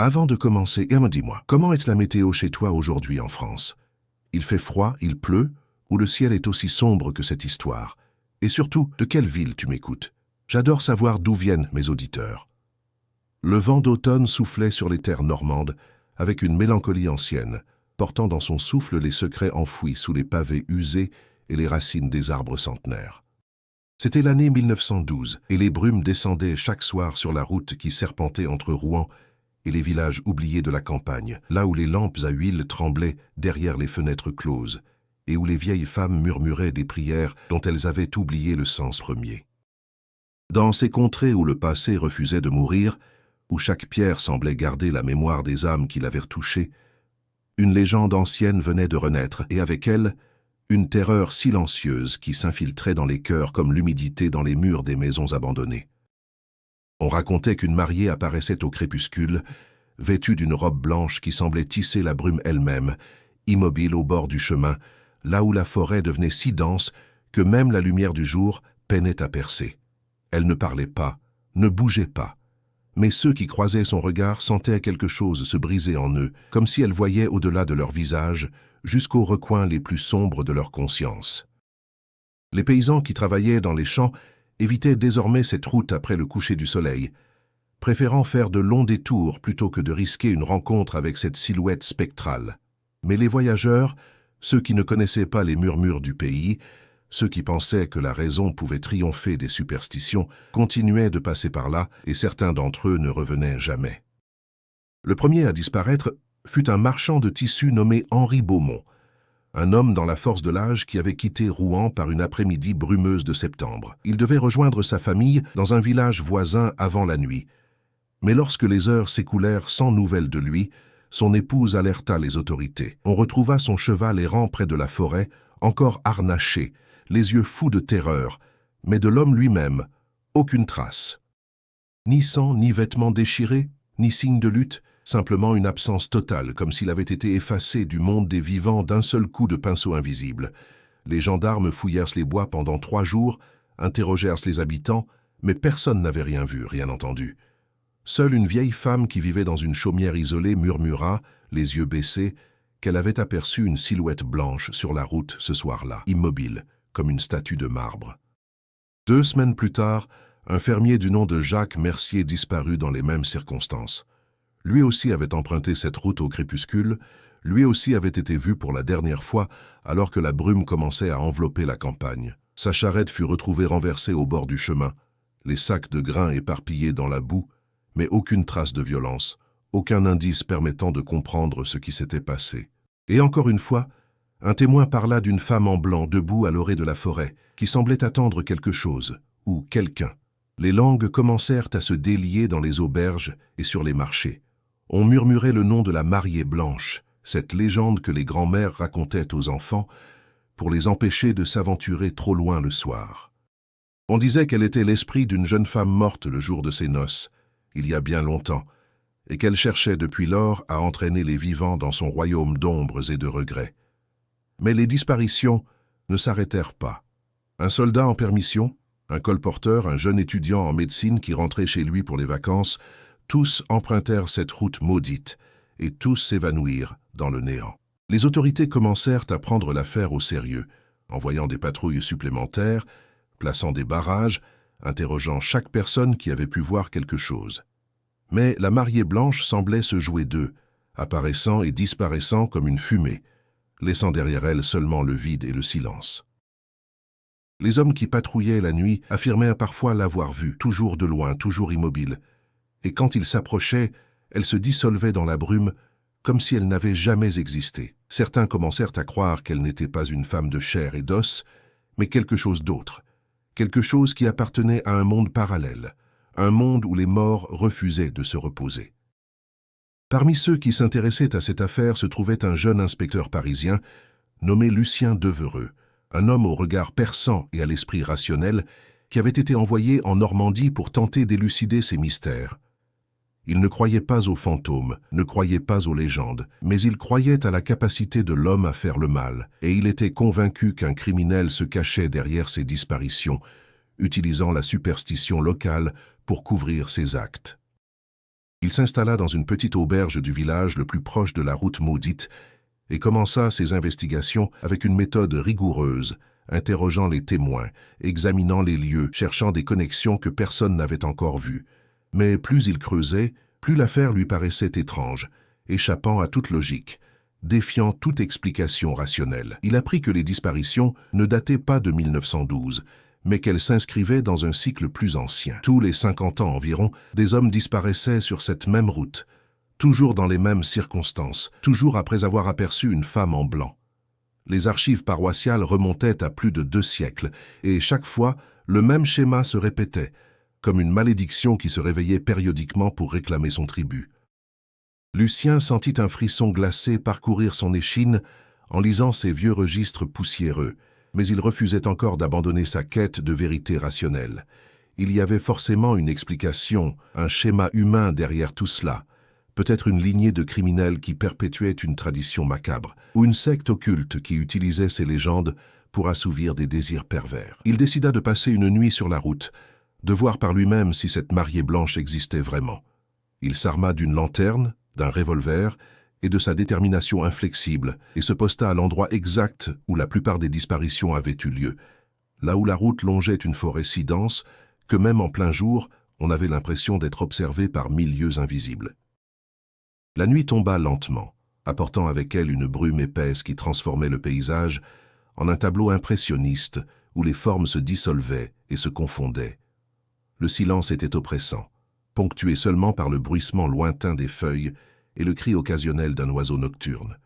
Avant de commencer, dis-moi, comment est la météo chez toi aujourd'hui en France? Il fait froid, il pleut, ou le ciel est aussi sombre que cette histoire? Et surtout, de quelle ville tu m'écoutes? J'adore savoir d'où viennent mes auditeurs. Le vent d'automne soufflait sur les terres normandes, avec une mélancolie ancienne, portant dans son souffle les secrets enfouis sous les pavés usés et les racines des arbres centenaires. C'était l'année 1912, et les brumes descendaient chaque soir sur la route qui serpentait entre Rouen et les villages oubliés de la campagne, là où les lampes à huile tremblaient derrière les fenêtres closes, et où les vieilles femmes murmuraient des prières dont elles avaient oublié le sens premier. Dans ces contrées où le passé refusait de mourir, où chaque pierre semblait garder la mémoire des âmes qui l'avaient touchée, une légende ancienne venait de renaître, et avec elle, une terreur silencieuse qui s'infiltrait dans les cœurs comme l'humidité dans les murs des maisons abandonnées. On racontait qu'une mariée apparaissait au crépuscule, vêtue d'une robe blanche qui semblait tisser la brume elle-même, immobile au bord du chemin, là où la forêt devenait si dense que même la lumière du jour peinait à percer. Elle ne parlait pas, ne bougeait pas. Mais ceux qui croisaient son regard sentaient quelque chose se briser en eux, comme si elle voyait au-delà de leur visage, jusqu'aux recoins les plus sombres de leur conscience. Les paysans qui travaillaient dans les champs évitaient désormais cette route après le coucher du soleil, préférant faire de longs détours plutôt que de risquer une rencontre avec cette silhouette spectrale. Mais les voyageurs, ceux qui ne connaissaient pas les murmures du pays, ceux qui pensaient que la raison pouvait triompher des superstitions, continuaient de passer par là et certains d'entre eux ne revenaient jamais. Le premier à disparaître fut un marchand de tissus nommé Henri Beaumont, un homme dans la force de l'âge qui avait quitté Rouen par une après-midi brumeuse de septembre. Il devait rejoindre sa famille dans un village voisin avant la nuit. Mais lorsque les heures s'écoulèrent sans nouvelles de lui, son épouse alerta les autorités. On retrouva son cheval errant près de la forêt, encore harnaché, les yeux fous de terreur, mais de l'homme lui-même, aucune trace. Ni sang, ni vêtements déchirés, ni signe de lutte, simplement une absence totale, comme s'il avait été effacé du monde des vivants d'un seul coup de pinceau invisible. Les gendarmes fouillèrent les bois pendant 3 jours, interrogèrent les habitants, mais personne n'avait rien vu, rien entendu. Seule une vieille femme qui vivait dans une chaumière isolée murmura, les yeux baissés, qu'elle avait aperçu une silhouette blanche sur la route ce soir-là, immobile, comme une statue de marbre. 2 semaines plus tard, un fermier du nom de Jacques Mercier disparut dans les mêmes circonstances. Lui aussi avait emprunté cette route au crépuscule, lui aussi avait été vu pour la dernière fois alors que la brume commençait à envelopper la campagne. Sa charrette fut retrouvée renversée au bord du chemin, les sacs de grains éparpillés dans la boue, mais aucune trace de violence, aucun indice permettant de comprendre ce qui s'était passé. Et encore une fois, un témoin parla d'une femme en blanc debout à l'orée de la forêt, qui semblait attendre quelque chose, ou quelqu'un. Les langues commencèrent à se délier dans les auberges et sur les marchés. On murmurait le nom de la mariée blanche, cette légende que les grands-mères racontaient aux enfants pour les empêcher de s'aventurer trop loin le soir. On disait qu'elle était l'esprit d'une jeune femme morte le jour de ses noces, il y a bien longtemps, et qu'elle cherchait depuis lors à entraîner les vivants dans son royaume d'ombres et de regrets. Mais les disparitions ne s'arrêtèrent pas. Un soldat en permission, un colporteur, un jeune étudiant en médecine qui rentrait chez lui pour les vacances, tous empruntèrent cette route maudite, et tous s'évanouirent dans le néant. Les autorités commencèrent à prendre l'affaire au sérieux, envoyant des patrouilles supplémentaires, plaçant des barrages, interrogeant chaque personne qui avait pu voir quelque chose. Mais la mariée blanche semblait se jouer d'eux, apparaissant et disparaissant comme une fumée, laissant derrière elle seulement le vide et le silence. Les hommes qui patrouillaient la nuit affirmèrent parfois l'avoir vue, toujours de loin, toujours immobile, et quand ils s'approchaient, elle se dissolvait dans la brume comme si elle n'avait jamais existé. Certains commencèrent à croire qu'elle n'était pas une femme de chair et d'os, mais quelque chose d'autre, quelque chose qui appartenait à un monde parallèle, un monde où les morts refusaient de se reposer. Parmi ceux qui s'intéressaient à cette affaire se trouvait un jeune inspecteur parisien nommé Lucien Devereux, un homme au regard perçant et à l'esprit rationnel qui avait été envoyé en Normandie pour tenter d'élucider ces mystères. Il ne croyait pas aux fantômes, ne croyait pas aux légendes, mais il croyait à la capacité de l'homme à faire le mal, et il était convaincu qu'un criminel se cachait derrière ces disparitions, utilisant la superstition locale pour couvrir ses actes. Il s'installa dans une petite auberge du village le plus proche de la route maudite et commença ses investigations avec une méthode rigoureuse, interrogeant les témoins, examinant les lieux, cherchant des connexions que personne n'avait encore vues. Mais plus il creusait, plus l'affaire lui paraissait étrange, échappant à toute logique, défiant toute explication rationnelle. Il apprit que les disparitions ne dataient pas de 1912, mais qu'elles s'inscrivaient dans un cycle plus ancien. Tous les 50 ans environ, des hommes disparaissaient sur cette même route, toujours dans les mêmes circonstances, toujours après avoir aperçu une femme en blanc. Les archives paroissiales remontaient à plus de 2 siècles, et chaque fois, le même schéma se répétait, comme une malédiction qui se réveillait périodiquement pour réclamer son tribut. Lucien sentit un frisson glacé parcourir son échine en lisant ces vieux registres poussiéreux, mais il refusait encore d'abandonner sa quête de vérité rationnelle. Il y avait forcément une explication, un schéma humain derrière tout cela, peut-être une lignée de criminels qui perpétuait une tradition macabre, ou une secte occulte qui utilisait ces légendes pour assouvir des désirs pervers. Il décida de passer une nuit sur la route, de voir par lui-même si cette mariée blanche existait vraiment. Il s'arma d'une lanterne, d'un revolver et de sa détermination inflexible, et se posta à l'endroit exact où la plupart des disparitions avaient eu lieu, là où la route longeait une forêt si dense que même en plein jour, on avait l'impression d'être observé par 1000 yeux invisibles. La nuit tomba lentement, apportant avec elle une brume épaisse qui transformait le paysage en un tableau impressionniste où les formes se dissolvaient et se confondaient. Le silence était oppressant, ponctué seulement par le bruissement lointain des feuilles et le cri occasionnel d'un oiseau nocturne.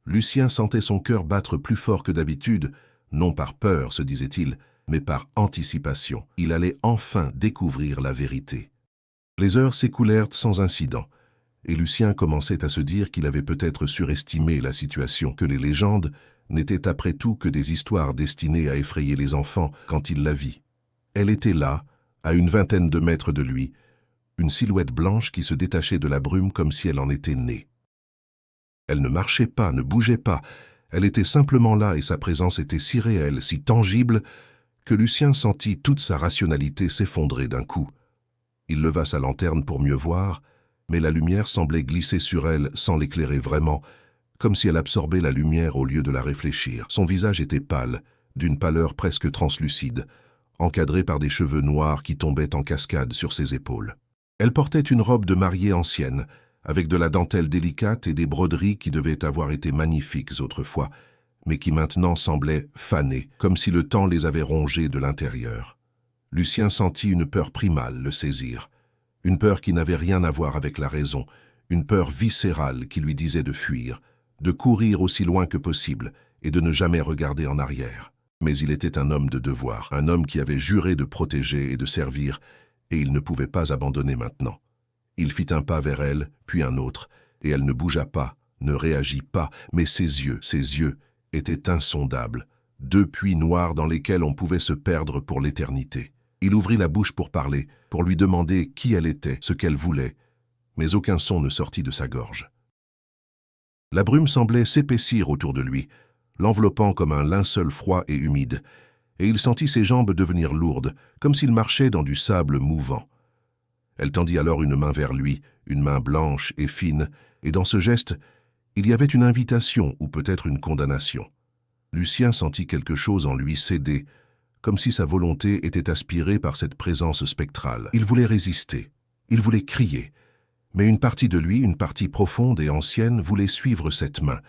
Lucien sentait son cœur battre plus fort que d'habitude, non par peur, se disait-il, mais par anticipation. Il allait enfin découvrir la vérité. Les heures s'écoulèrent sans incident, et Lucien commençait à se dire qu'il avait peut-être surestimé la situation, que les légendes n'étaient après tout que des histoires destinées à effrayer les enfants quand il la vit. Elle était là, à une vingtaine de mètres de lui, une silhouette blanche qui se détachait de la brume comme si elle en était née. Elle ne marchait pas, ne bougeait pas, elle était simplement là et sa présence était si réelle, si tangible, que Lucien sentit toute sa rationalité s'effondrer d'un coup. Il leva sa lanterne pour mieux voir, mais la lumière semblait glisser sur elle sans l'éclairer vraiment, comme si elle absorbait la lumière au lieu de la réfléchir. Son visage était pâle, d'une pâleur presque translucide, encadré par des cheveux noirs qui tombaient en cascade sur ses épaules. Elle portait une robe de mariée ancienne, avec de la dentelle délicate et des broderies qui devaient avoir été magnifiques autrefois, mais qui maintenant semblaient fanées, comme si le temps les avait rongées de l'intérieur. Lucien sentit une peur primale le saisir, une peur qui n'avait rien à voir avec la raison, une peur viscérale qui lui disait de fuir, de courir aussi loin que possible et de ne jamais regarder en arrière. Mais il était un homme de devoir, un homme qui avait juré de protéger et de servir, et il ne pouvait pas abandonner maintenant. Il fit un pas vers elle, puis un autre, et elle ne bougea pas, ne réagit pas, mais ses yeux étaient insondables, 2 puits noirs dans lesquels on pouvait se perdre pour l'éternité. Il ouvrit la bouche pour parler, pour lui demander qui elle était, ce qu'elle voulait, mais aucun son ne sortit de sa gorge. La brume semblait s'épaissir autour de lui, l'enveloppant comme un linceul froid et humide, et il sentit ses jambes devenir lourdes, comme s'il marchait dans du sable mouvant. Elle tendit alors une main vers lui, une main blanche et fine, et dans ce geste, il y avait une invitation ou peut-être une condamnation. Lucien sentit quelque chose en lui céder, comme si sa volonté était aspirée par cette présence spectrale. Il voulait résister, il voulait crier, mais une partie de lui, une partie profonde et ancienne, voulait suivre cette main,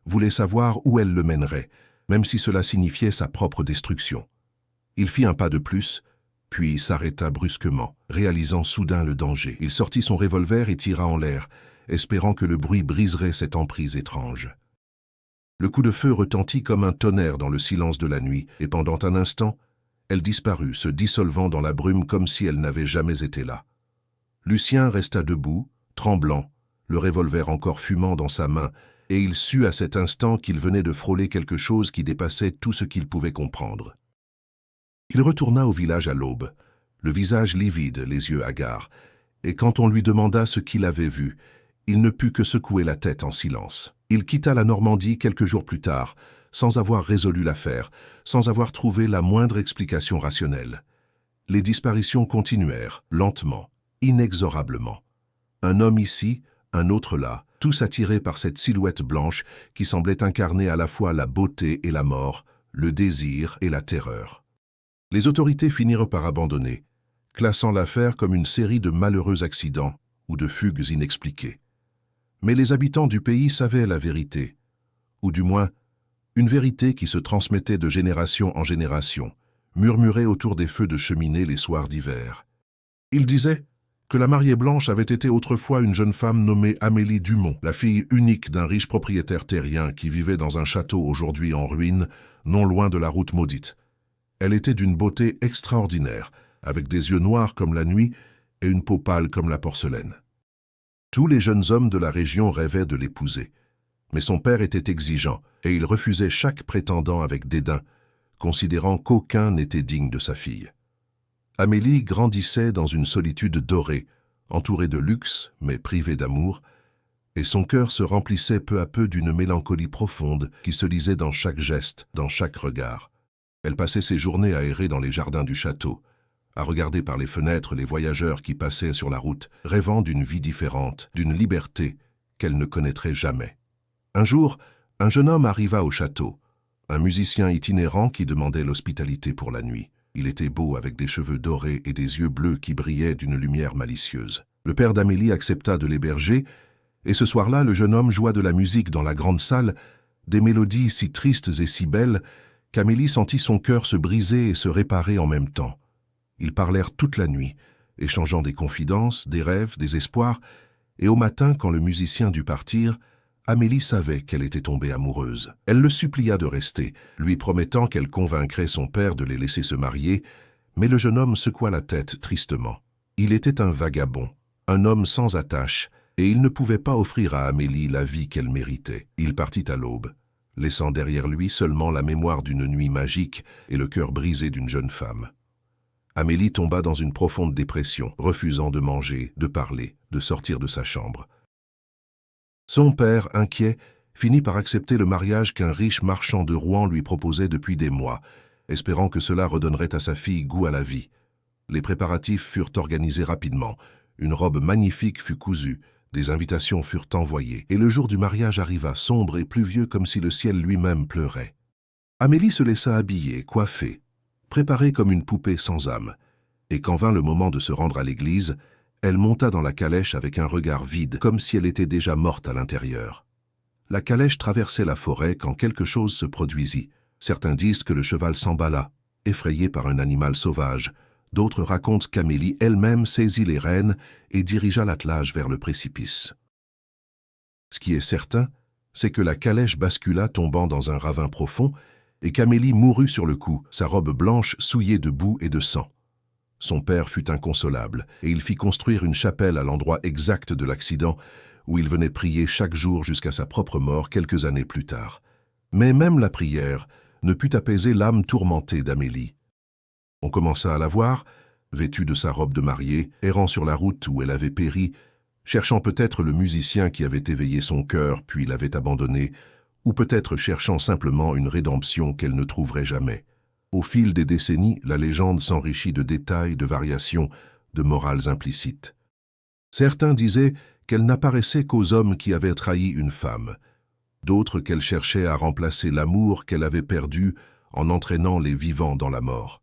voulait savoir où elle le mènerait, même si cela signifiait sa propre destruction. Il fit un pas de plus, puis s'arrêta brusquement, réalisant soudain le danger. Il sortit son revolver et tira en l'air, espérant que le bruit briserait cette emprise étrange. Le coup de feu retentit comme un tonnerre dans le silence de la nuit, et pendant un instant, elle disparut, se dissolvant dans la brume comme si elle n'avait jamais été là. Lucien resta debout, tremblant, le revolver encore fumant dans sa main, et il sut à cet instant qu'il venait de frôler quelque chose qui dépassait tout ce qu'il pouvait comprendre. Il retourna au village à l'aube, le visage livide, les yeux hagards, et quand on lui demanda ce qu'il avait vu, il ne put que secouer la tête en silence. Il quitta la Normandie quelques jours plus tard, sans avoir résolu l'affaire, sans avoir trouvé la moindre explication rationnelle. Les disparitions continuèrent, lentement, inexorablement. Un homme ici, un autre là, tous attirés par cette silhouette blanche qui semblait incarner à la fois la beauté et la mort, le désir et la terreur. Les autorités finirent par abandonner, classant l'affaire comme une série de malheureux accidents ou de fugues inexpliquées. Mais les habitants du pays savaient la vérité, ou du moins, une vérité qui se transmettait de génération en génération, murmurée autour des feux de cheminée les soirs d'hiver. Ils disaient que la mariée blanche avait été autrefois une jeune femme nommée Amélie Dumont, la fille unique d'un riche propriétaire terrien qui vivait dans un château aujourd'hui en ruine, non loin de la route maudite. Elle était d'une beauté extraordinaire, avec des yeux noirs comme la nuit et une peau pâle comme la porcelaine. Tous les jeunes hommes de la région rêvaient de l'épouser, mais son père était exigeant et il refusait chaque prétendant avec dédain, considérant qu'aucun n'était digne de sa fille. Amélie grandissait dans une solitude dorée, entourée de luxe mais privée d'amour, et son cœur se remplissait peu à peu d'une mélancolie profonde qui se lisait dans chaque geste, dans chaque regard. Elle passait ses journées à errer dans les jardins du château, à regarder par les fenêtres les voyageurs qui passaient sur la route, rêvant d'une vie différente, d'une liberté qu'elle ne connaîtrait jamais. Un jour, un jeune homme arriva au château, un musicien itinérant qui demandait l'hospitalité pour la nuit. Il était beau avec des cheveux dorés et des yeux bleus qui brillaient d'une lumière malicieuse. Le père d'Amélie accepta de l'héberger, et ce soir-là, le jeune homme joua de la musique dans la grande salle, des mélodies si tristes et si belles qu'Amélie sentit son cœur se briser et se réparer en même temps. Ils parlèrent toute la nuit, échangeant des confidences, des rêves, des espoirs, et au matin, quand le musicien dut partir, Amélie savait qu'elle était tombée amoureuse. Elle le supplia de rester, lui promettant qu'elle convaincrait son père de les laisser se marier, mais le jeune homme secoua la tête tristement. Il était un vagabond, un homme sans attache, et il ne pouvait pas offrir à Amélie la vie qu'elle méritait. Il partit à l'aube, laissant derrière lui seulement la mémoire d'une nuit magique et le cœur brisé d'une jeune femme. Amélie tomba dans une profonde dépression, refusant de manger, de parler, de sortir de sa chambre. Son père, inquiet, finit par accepter le mariage qu'un riche marchand de Rouen lui proposait depuis des mois, espérant que cela redonnerait à sa fille goût à la vie. Les préparatifs furent organisés rapidement, une robe magnifique fut cousue, des invitations furent envoyées, et le jour du mariage arriva sombre et pluvieux comme si le ciel lui-même pleurait. Amélie se laissa habiller, coiffer, préparée comme une poupée sans âme, et quand vint le moment de se rendre à l'église, elle monta dans la calèche avec un regard vide, comme si elle était déjà morte à l'intérieur. La calèche traversait la forêt quand quelque chose se produisit. Certains disent que le cheval s'emballa, effrayé par un animal sauvage. D'autres racontent qu'Amélie elle-même saisit les rênes et dirigea l'attelage vers le précipice. Ce qui est certain, c'est que la calèche bascula tombant dans un ravin profond et qu'Amélie mourut sur le coup, sa robe blanche souillée de boue et de sang. Son père fut inconsolable et il fit construire une chapelle à l'endroit exact de l'accident où il venait prier chaque jour jusqu'à sa propre mort quelques années plus tard. Mais même la prière ne put apaiser l'âme tourmentée d'Amélie. On commença à la voir, vêtue de sa robe de mariée, errant sur la route où elle avait péri, cherchant peut-être le musicien qui avait éveillé son cœur puis l'avait abandonné, ou peut-être cherchant simplement une rédemption qu'elle ne trouverait jamais. Au fil des décennies, la légende s'enrichit de détails, de variations, de morales implicites. Certains disaient qu'elle n'apparaissait qu'aux hommes qui avaient trahi une femme, d'autres qu'elle cherchait à remplacer l'amour qu'elle avait perdu en entraînant les vivants dans la mort.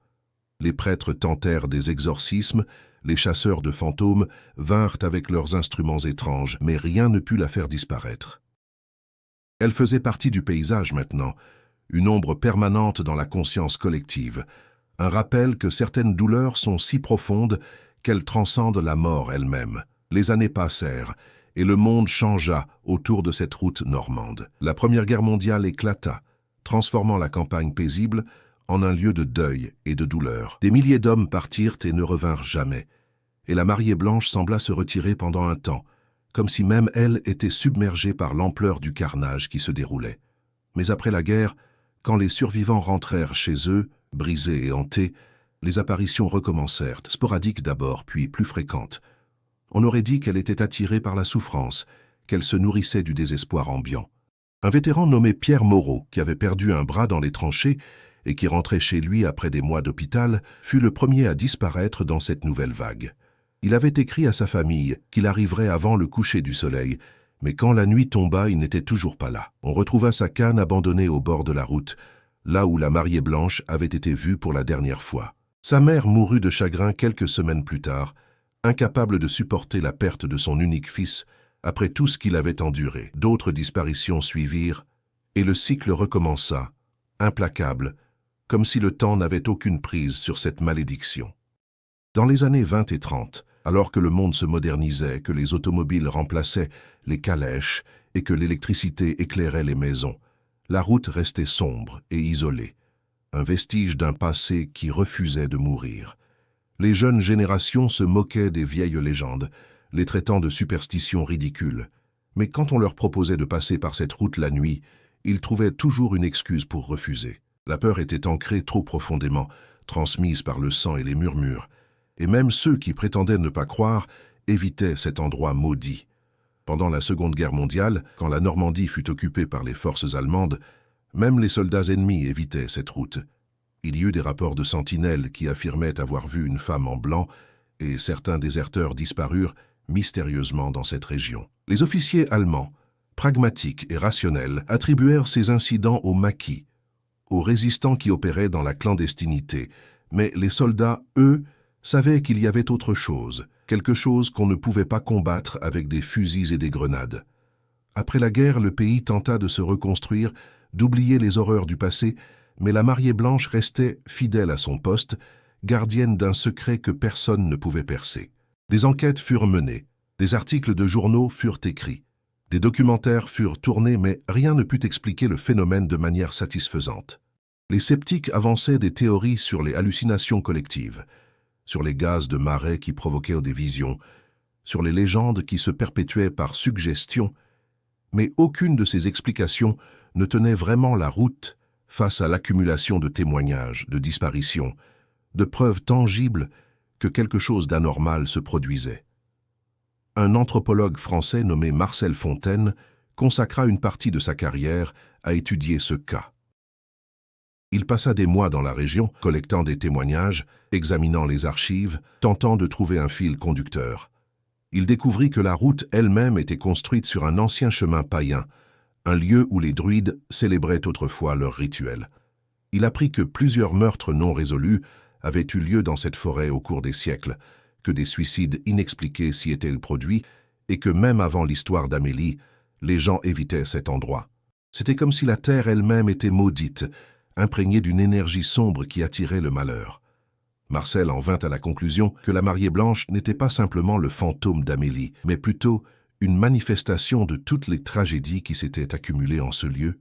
Les prêtres tentèrent des exorcismes, les chasseurs de fantômes vinrent avec leurs instruments étranges, mais rien ne put la faire disparaître. Elle faisait partie du paysage maintenant, une ombre permanente dans la conscience collective, un rappel que certaines douleurs sont si profondes qu'elles transcendent la mort elle-même. Les années passèrent, et le monde changea autour de cette route normande. La Première Guerre mondiale éclata, transformant la campagne paisible en un lieu de deuil et de douleur. Des milliers d'hommes partirent et ne revinrent jamais, et la mariée blanche sembla se retirer pendant un temps, comme si même elle était submergée par l'ampleur du carnage qui se déroulait. Mais après la guerre, quand les survivants rentrèrent chez eux, brisés et hantés, les apparitions recommencèrent, sporadiques d'abord, puis plus fréquentes. On aurait dit qu'elle était attirée par la souffrance, qu'elle se nourrissait du désespoir ambiant. Un vétéran nommé Pierre Moreau, qui avait perdu un bras dans les tranchées et qui rentrait chez lui après des mois d'hôpital, fut le premier à disparaître dans cette nouvelle vague. Il avait écrit à sa famille qu'il arriverait avant le coucher du soleil, mais quand la nuit tomba, il n'était toujours pas là. On retrouva sa canne abandonnée au bord de la route, là où la mariée blanche avait été vue pour la dernière fois. Sa mère mourut de chagrin quelques semaines plus tard, incapable de supporter la perte de son unique fils après tout ce qu'il avait enduré. D'autres disparitions suivirent, et le cycle recommença, implacable, comme si le temps n'avait aucune prise sur cette malédiction. Dans les années 20 et 30, alors que le monde se modernisait, que les automobiles remplaçaient les calèches et que l'électricité éclairait les maisons, la route restait sombre et isolée, un vestige d'un passé qui refusait de mourir. Les jeunes générations se moquaient des vieilles légendes, les traitant de superstitions ridicules. Mais quand on leur proposait de passer par cette route la nuit, ils trouvaient toujours une excuse pour refuser. La peur était ancrée trop profondément, transmise par le sang et les murmures, et même ceux qui prétendaient ne pas croire évitaient cet endroit maudit. Pendant la Seconde Guerre mondiale, quand la Normandie fut occupée par les forces allemandes, même les soldats ennemis évitaient cette route. Il y eut des rapports de sentinelles qui affirmaient avoir vu une femme en blanc, et certains déserteurs disparurent mystérieusement dans cette région. Les officiers allemands, pragmatiques et rationnels, attribuèrent ces incidents aux maquis, aux résistants qui opéraient dans la clandestinité, mais les soldats, eux, savaient qu'il y avait autre chose, quelque chose qu'on ne pouvait pas combattre avec des fusils et des grenades. Après la guerre, le pays tenta de se reconstruire, d'oublier les horreurs du passé, mais la mariée blanche restait fidèle à son poste, gardienne d'un secret que personne ne pouvait percer. Des enquêtes furent menées, des articles de journaux furent écrits, des documentaires furent tournés, mais rien ne put expliquer le phénomène de manière satisfaisante. Les sceptiques avançaient des théories sur les hallucinations collectives, sur les gaz de marée qui provoquaient des visions, sur les légendes qui se perpétuaient par suggestion, mais aucune de ces explications ne tenait vraiment la route face à l'accumulation de témoignages, de disparitions, de preuves tangibles que quelque chose d'anormal se produisait. Un anthropologue français nommé Marcel Fontaine consacra une partie de sa carrière à étudier ce cas. Il passa des mois dans la région, collectant des témoignages, examinant les archives, tentant de trouver un fil conducteur. Il découvrit que la route elle-même était construite sur un ancien chemin païen, un lieu où les druides célébraient autrefois leurs rituels. Il apprit que plusieurs meurtres non résolus avaient eu lieu dans cette forêt au cours des siècles, que des suicides inexpliqués s'y étaient produits et que même avant l'histoire d'Amélie, les gens évitaient cet endroit. C'était comme si la terre elle-même était maudite, imprégnée d'une énergie sombre qui attirait le malheur. Marcel en vint à la conclusion que la mariée blanche n'était pas simplement le fantôme d'Amélie, mais plutôt une manifestation de toutes les tragédies qui s'étaient accumulées en ce lieu,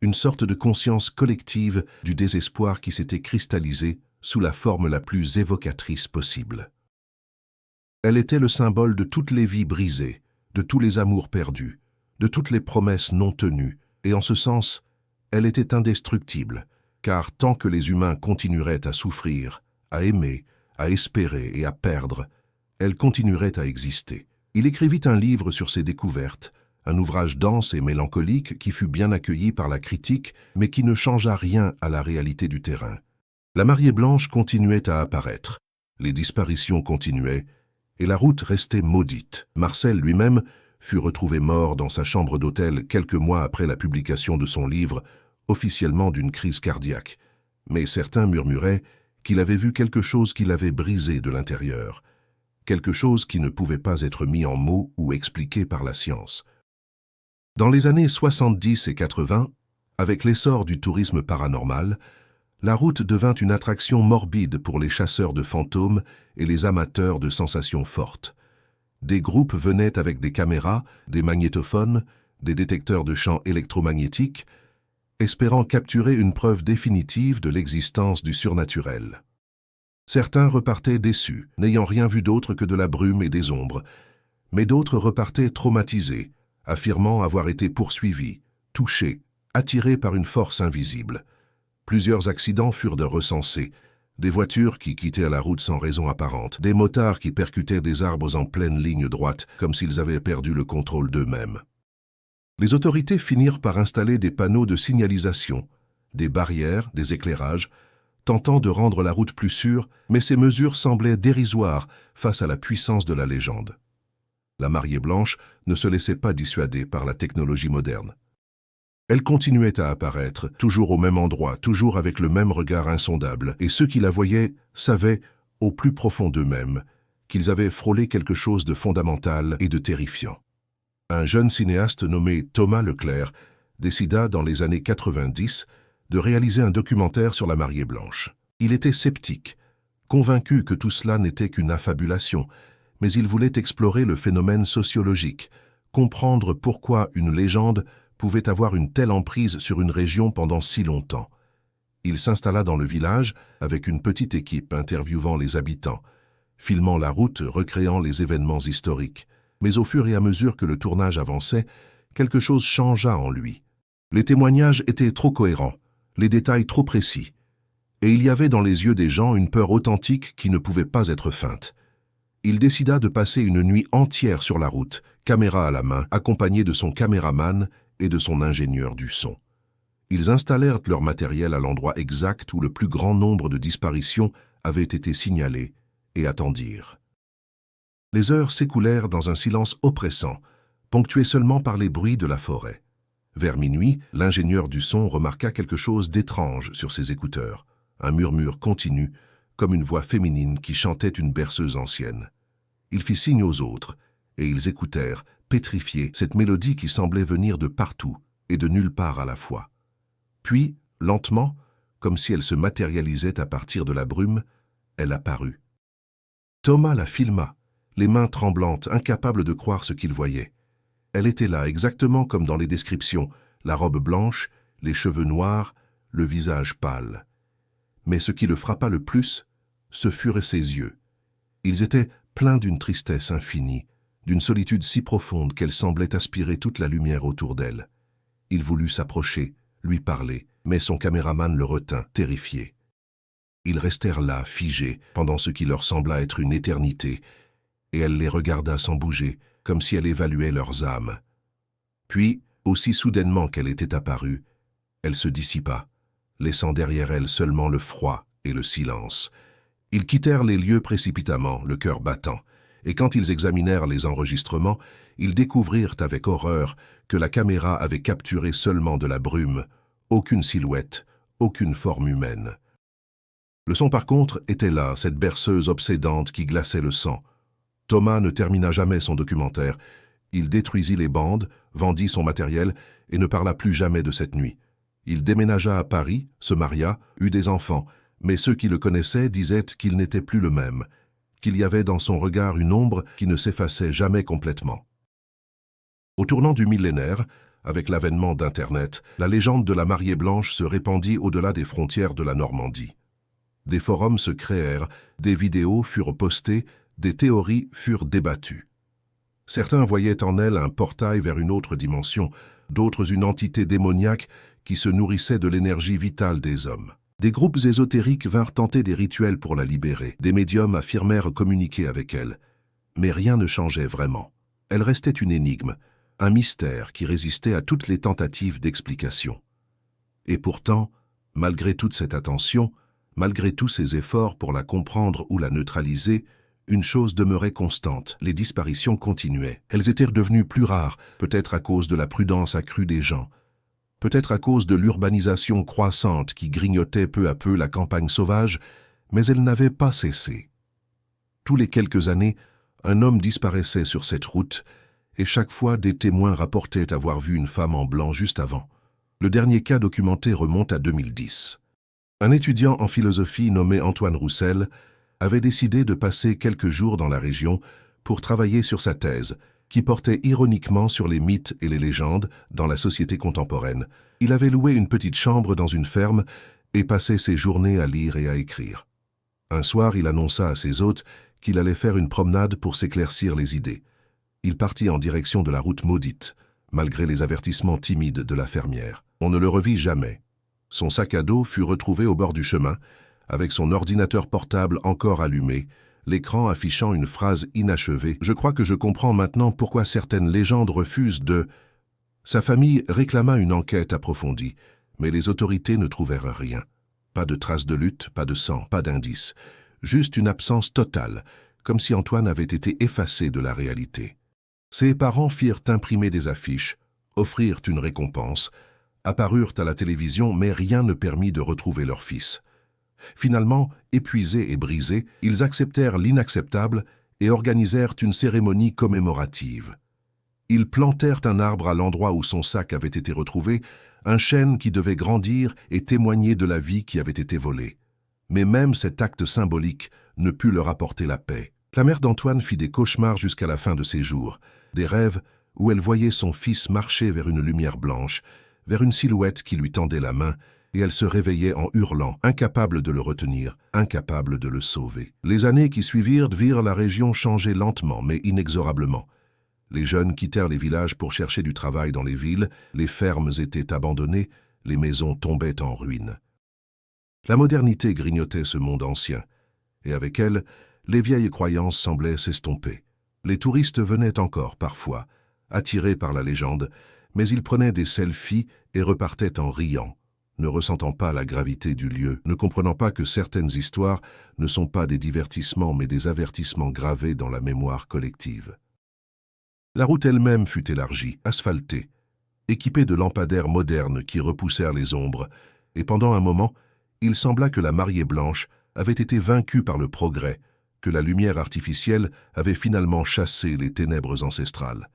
une sorte de conscience collective du désespoir qui s'était cristallisé sous la forme la plus évocatrice possible. Elle était le symbole de toutes les vies brisées, de tous les amours perdus, de toutes les promesses non tenues, et en ce sens, elle était indestructible, car tant que les humains continueraient à souffrir, à aimer, à espérer et à perdre, elle continuerait à exister. Il écrivit un livre sur ses découvertes, un ouvrage dense et mélancolique qui fut bien accueilli par la critique, mais qui ne changea rien à la réalité du terrain. La mariée blanche continuait à apparaître, les disparitions continuaient, et la route restait maudite. Marcel lui-même fut retrouvé mort dans sa chambre d'hôtel quelques mois après la publication de son livre, officiellement d'une crise cardiaque. Mais certains murmuraient qu'il avait vu quelque chose qui l'avait brisé de l'intérieur, quelque chose qui ne pouvait pas être mis en mots ou expliqué par la science. Dans les années 70 et 80, avec l'essor du tourisme paranormal, la route devint une attraction morbide pour les chasseurs de fantômes et les amateurs de sensations fortes. Des groupes venaient avec des caméras, des magnétophones, des détecteurs de champs électromagnétiques, espérant capturer une preuve définitive de l'existence du surnaturel. Certains repartaient déçus, n'ayant rien vu d'autre que de la brume et des ombres, mais d'autres repartaient traumatisés, affirmant avoir été poursuivis, touchés, attirés par une force invisible. Plusieurs accidents furent recensés, des voitures qui quittaient la route sans raison apparente, des motards qui percutaient des arbres en pleine ligne droite, comme s'ils avaient perdu le contrôle d'eux-mêmes. Les autorités finirent par installer des panneaux de signalisation, des barrières, des éclairages, tentant de rendre la route plus sûre, mais ces mesures semblaient dérisoires face à la puissance de la légende. La mariée blanche ne se laissait pas dissuader par la technologie moderne. Elle continuait à apparaître, toujours au même endroit, toujours avec le même regard insondable, et ceux qui la voyaient savaient, au plus profond d'eux-mêmes, qu'ils avaient frôlé quelque chose de fondamental et de terrifiant. Un jeune cinéaste nommé Thomas Leclerc décida, dans les années 90, de réaliser un documentaire sur la mariée blanche. Il était sceptique, convaincu que tout cela n'était qu'une affabulation, mais il voulait explorer le phénomène sociologique, comprendre pourquoi une légende pouvait avoir une telle emprise sur une région pendant si longtemps. Il s'installa dans le village avec une petite équipe interviewant les habitants, filmant la route, recréant les événements historiques. Mais au fur et à mesure que le tournage avançait, quelque chose changea en lui. Les témoignages étaient trop cohérents, les détails trop précis, et il y avait dans les yeux des gens une peur authentique qui ne pouvait pas être feinte. Il décida de passer une nuit entière sur la route, caméra à la main, accompagné de son caméraman et de son ingénieur du son. Ils installèrent leur matériel à l'endroit exact où le plus grand nombre de disparitions avaient été signalées et attendirent. Les heures s'écoulèrent dans un silence oppressant, ponctué seulement par les bruits de la forêt. Vers minuit, l'ingénieur du son remarqua quelque chose d'étrange sur ses écouteurs, un murmure continu, comme une voix féminine qui chantait une berceuse ancienne. Il fit signe aux autres, et ils écoutèrent, pétrifiés, cette mélodie qui semblait venir de partout et de nulle part à la fois. Puis, lentement, comme si elle se matérialisait à partir de la brume, elle apparut. Thomas la filma, les mains tremblantes, incapable de croire ce qu'il voyait. Elle était là, exactement comme dans les descriptions, la robe blanche, les cheveux noirs, le visage pâle. Mais ce qui le frappa le plus, ce furent ses yeux. Ils étaient pleins d'une tristesse infinie, d'une solitude si profonde qu'elle semblait aspirer toute la lumière autour d'elle. Il voulut s'approcher, lui parler, mais son caméraman le retint, terrifié. Ils restèrent là, figés, pendant ce qui leur sembla être une éternité, et elle les regarda sans bouger, comme si elle évaluait leurs âmes. Puis, aussi soudainement qu'elle était apparue, elle se dissipa, laissant derrière elle seulement le froid et le silence. Ils quittèrent les lieux précipitamment, le cœur battant, et quand ils examinèrent les enregistrements, ils découvrirent avec horreur que la caméra avait capturé seulement de la brume, aucune silhouette, aucune forme humaine. Le son par contre était là, cette berceuse obsédante qui glaçait le sang. Thomas ne termina jamais son documentaire. Il détruisit les bandes, vendit son matériel et ne parla plus jamais de cette nuit. Il déménagea à Paris, se maria, eut des enfants, mais ceux qui le connaissaient disaient qu'il n'était plus le même, qu'il y avait dans son regard une ombre qui ne s'effaçait jamais complètement. Au tournant du millénaire, avec l'avènement d'Internet, la légende de la mariée blanche se répandit au-delà des frontières de la Normandie. Des forums se créèrent, des vidéos furent postées, des théories furent débattues. Certains voyaient en elle un portail vers une autre dimension, d'autres une entité démoniaque qui se nourrissait de l'énergie vitale des hommes. Des groupes ésotériques vinrent tenter des rituels pour la libérer, des médiums affirmèrent communiquer avec elle. Mais rien ne changeait vraiment. Elle restait une énigme, un mystère qui résistait à toutes les tentatives d'explication. Et pourtant, malgré toute cette attention, malgré tous ces efforts pour la comprendre ou la neutraliser, une chose demeurait constante, les disparitions continuaient. Elles étaient devenues plus rares, peut-être à cause de la prudence accrue des gens, peut-être à cause de l'urbanisation croissante qui grignotait peu à peu la campagne sauvage, mais elles n'avaient pas cessé. Tous les quelques années, un homme disparaissait sur cette route, et chaque fois des témoins rapportaient avoir vu une femme en blanc juste avant. Le dernier cas documenté remonte à 2010. Un étudiant en philosophie nommé Antoine Roussel avait décidé de passer quelques jours dans la région pour travailler sur sa thèse, qui portait ironiquement sur les mythes et les légendes dans la société contemporaine. Il avait loué une petite chambre dans une ferme et passait ses journées à lire et à écrire. Un soir, il annonça à ses hôtes qu'il allait faire une promenade pour s'éclaircir les idées. Il partit en direction de la route maudite, malgré les avertissements timides de la fermière. On ne le revit jamais. Son sac à dos fut retrouvé au bord du chemin, avec son ordinateur portable encore allumé, l'écran affichant une phrase inachevée. « Je crois que je comprends maintenant pourquoi certaines légendes refusent de… » Sa famille réclama une enquête approfondie, mais les autorités ne trouvèrent rien. Pas de traces de lutte, pas de sang, pas d'indice. Juste une absence totale, comme si Antoine avait été effacé de la réalité. Ses parents firent imprimer des affiches, offrirent une récompense, apparurent à la télévision, mais rien ne permit de retrouver leur fils. Finalement, épuisés et brisés, ils acceptèrent l'inacceptable et organisèrent une cérémonie commémorative. Ils plantèrent un arbre à l'endroit où son sac avait été retrouvé, un chêne qui devait grandir et témoigner de la vie qui avait été volée. Mais même cet acte symbolique ne put leur apporter la paix. La mère d'Antoine fit des cauchemars jusqu'à la fin de ses jours, des rêves où elle voyait son fils marcher vers une lumière blanche, vers une silhouette qui lui tendait la main, et elle se réveillait en hurlant, incapable de le retenir, incapable de le sauver. Les années qui suivirent virent la région changer lentement mais inexorablement. Les jeunes quittèrent les villages pour chercher du travail dans les villes, les fermes étaient abandonnées, les maisons tombaient en ruine. La modernité grignotait ce monde ancien, et avec elle, les vieilles croyances semblaient s'estomper. Les touristes venaient encore parfois, attirés par la légende, mais ils prenaient des selfies et repartaient en riant, ne ressentant pas la gravité du lieu, ne comprenant pas que certaines histoires ne sont pas des divertissements mais des avertissements gravés dans la mémoire collective. La route elle-même fut élargie, asphaltée, équipée de lampadaires modernes qui repoussèrent les ombres, et pendant un moment, il sembla que la mariée blanche avait été vaincue par le progrès, que la lumière artificielle avait finalement chassé les ténèbres ancestrales.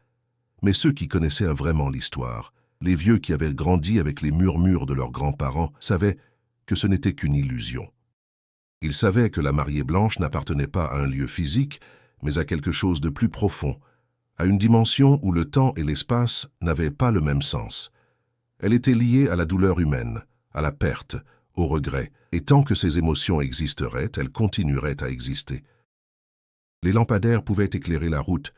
Mais ceux qui connaissaient vraiment l'histoire, les vieux qui avaient grandi avec les murmures de leurs grands-parents, savaient que ce n'était qu'une illusion. Ils savaient que la mariée blanche n'appartenait pas à un lieu physique, mais à quelque chose de plus profond, à une dimension où le temps et l'espace n'avaient pas le même sens. Elle était liée à la douleur humaine, à la perte, au regret, et tant que ces émotions existeraient, elles continueraient à exister. Les lampadaires pouvaient éclairer la route,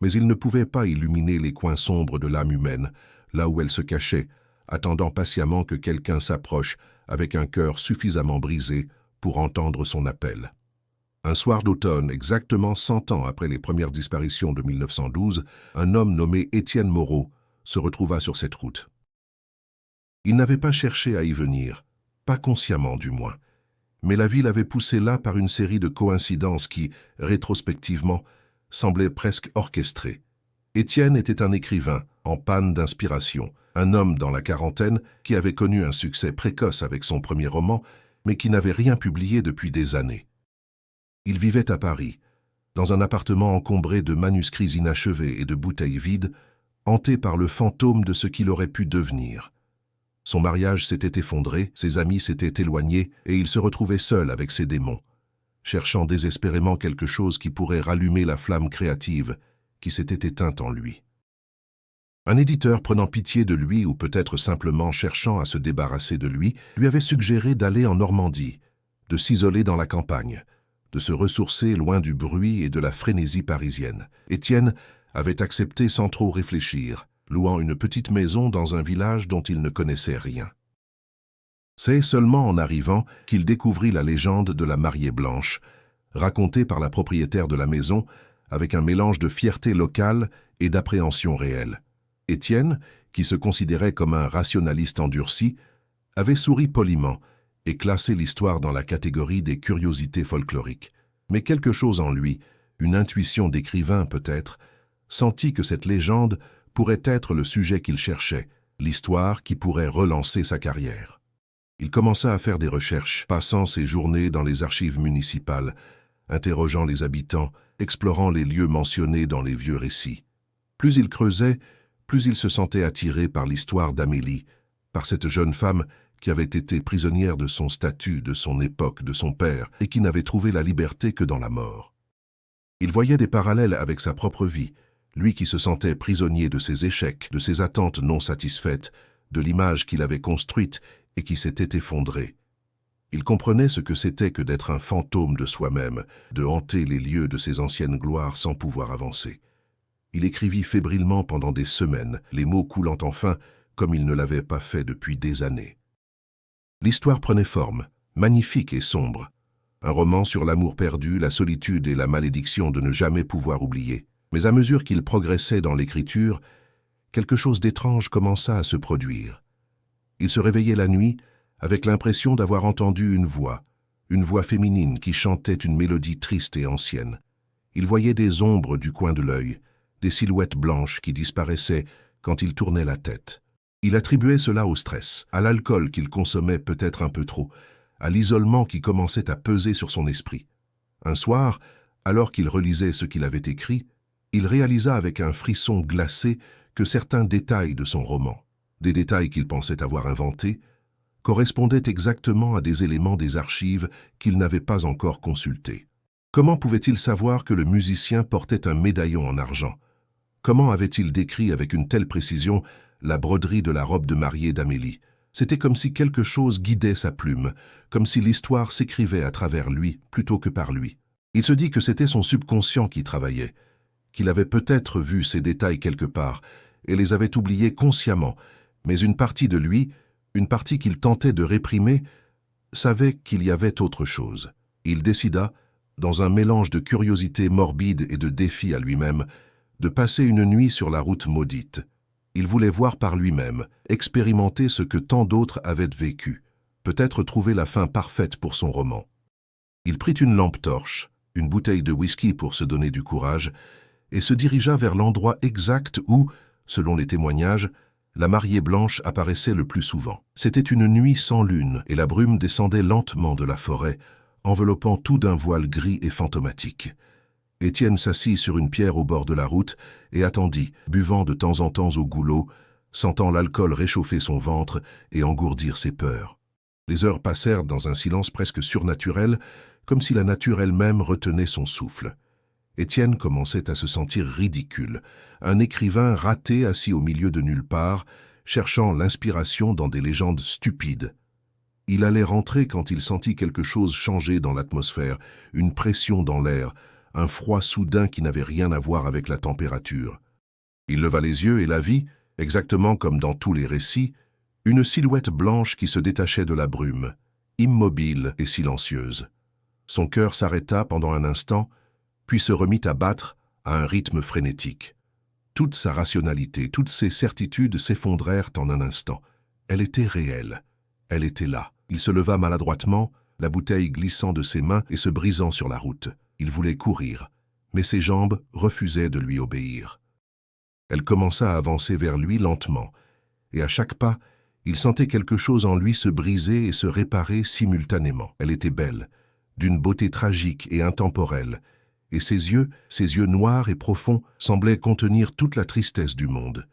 mais ils ne pouvaient pas illuminer les coins sombres de l'âme humaine, là où elle se cachait, attendant patiemment que quelqu'un s'approche avec un cœur suffisamment brisé pour entendre son appel. Un soir d'automne, exactement 100 ans après les premières disparitions de 1912, un homme nommé Étienne Moreau se retrouva sur cette route. Il n'avait pas cherché à y venir, pas consciemment du moins, mais la vie l'avait poussé là par une série de coïncidences qui, rétrospectivement, semblaient presque orchestrées. Étienne était un écrivain, en panne d'inspiration, un homme dans la quarantaine qui avait connu un succès précoce avec son premier roman, mais qui n'avait rien publié depuis des années. Il vivait à Paris, dans un appartement encombré de manuscrits inachevés et de bouteilles vides, hanté par le fantôme de ce qu'il aurait pu devenir. Son mariage s'était effondré, ses amis s'étaient éloignés, et il se retrouvait seul avec ses démons, cherchant désespérément quelque chose qui pourrait rallumer la flamme créative qui s'était éteinte en lui. Un éditeur prenant pitié de lui ou peut-être simplement cherchant à se débarrasser de lui avait suggéré d'aller en Normandie, de s'isoler dans la campagne, de se ressourcer loin du bruit et de la frénésie parisienne. Étienne avait accepté sans trop réfléchir, louant une petite maison dans un village dont il ne connaissait rien. C'est seulement en arrivant qu'il découvrit la légende de la mariée blanche, racontée par la propriétaire de la maison avec un mélange de fierté locale et d'appréhension réelle. Étienne, qui se considérait comme un rationaliste endurci, avait souri poliment et classé l'histoire dans la catégorie des curiosités folkloriques. Mais quelque chose en lui, une intuition d'écrivain peut-être, sentit que cette légende pourrait être le sujet qu'il cherchait, l'histoire qui pourrait relancer sa carrière. Il commença à faire des recherches, passant ses journées dans les archives municipales, interrogeant les habitants, explorant les lieux mentionnés dans les vieux récits. Plus il creusait, plus il se sentait attiré par l'histoire d'Amélie, par cette jeune femme qui avait été prisonnière de son statut, de son époque, de son père, et qui n'avait trouvé la liberté que dans la mort. Il voyait des parallèles avec sa propre vie, lui qui se sentait prisonnier de ses échecs, de ses attentes non satisfaites, de l'image qu'il avait construite et qui s'était effondrée. Il comprenait ce que c'était que d'être un fantôme de soi-même, de hanter les lieux de ses anciennes gloires sans pouvoir avancer. Il écrivit fébrilement pendant des semaines, les mots coulant enfin comme il ne l'avait pas fait depuis des années. L'histoire prenait forme, magnifique et sombre. Un roman sur l'amour perdu, la solitude et la malédiction de ne jamais pouvoir oublier. Mais à mesure qu'il progressait dans l'écriture, quelque chose d'étrange commença à se produire. Il se réveillait la nuit, avec l'impression d'avoir entendu une voix féminine qui chantait une mélodie triste et ancienne. Il voyait des ombres du coin de l'œil, des silhouettes blanches qui disparaissaient quand il tournait la tête. Il attribuait cela au stress, à l'alcool qu'il consommait peut-être un peu trop, à l'isolement qui commençait à peser sur son esprit. Un soir, alors qu'il relisait ce qu'il avait écrit, il réalisa avec un frisson glacé que certains détails de son roman, des détails qu'il pensait avoir inventés, correspondaient exactement à des éléments des archives qu'il n'avait pas encore consultés. Comment pouvait-il savoir que le musicien portait un médaillon en argent? Comment avait-il décrit avec une telle précision la broderie de la robe de mariée d'Amélie? C'était comme si quelque chose guidait sa plume, comme si l'histoire s'écrivait à travers lui plutôt que par lui. Il se dit que c'était son subconscient qui travaillait, qu'il avait peut-être vu ces détails quelque part et les avait oubliés consciemment, mais une partie de lui, une partie qu'il tentait de réprimer, savait qu'il y avait autre chose. Il décida, dans un mélange de curiosité morbide et de défi à lui-même, de passer une nuit sur la route maudite. Il voulait voir par lui-même, expérimenter ce que tant d'autres avaient vécu, peut-être trouver la fin parfaite pour son roman. Il prit une lampe torche, une bouteille de whisky pour se donner du courage, et se dirigea vers l'endroit exact où, selon les témoignages, la mariée blanche apparaissait le plus souvent. C'était une nuit sans lune, et la brume descendait lentement de la forêt, enveloppant tout d'un voile gris et fantomatique. Étienne s'assit sur une pierre au bord de la route et attendit, buvant de temps en temps au goulot, sentant l'alcool réchauffer son ventre et engourdir ses peurs. Les heures passèrent dans un silence presque surnaturel, comme si la nature elle-même retenait son souffle. Étienne commençait à se sentir ridicule, un écrivain raté assis au milieu de nulle part, cherchant l'inspiration dans des légendes stupides. Il allait rentrer quand il sentit quelque chose changer dans l'atmosphère, une pression dans l'air, un froid soudain qui n'avait rien à voir avec la température. Il leva les yeux et la vit, exactement comme dans tous les récits, une silhouette blanche qui se détachait de la brume, immobile et silencieuse. Son cœur s'arrêta pendant un instant, puis se remit à battre à un rythme frénétique. Toute sa rationalité, toutes ses certitudes s'effondrèrent en un instant. Elle était réelle. Elle était là. Il se leva maladroitement, la bouteille glissant de ses mains et se brisant sur la route. Il voulait courir, mais ses jambes refusaient de lui obéir. Elle commença à avancer vers lui lentement, et à chaque pas, il sentait quelque chose en lui se briser et se réparer simultanément. Elle était belle, d'une beauté tragique et intemporelle, et ses yeux noirs et profonds, semblaient contenir toute la tristesse du monde.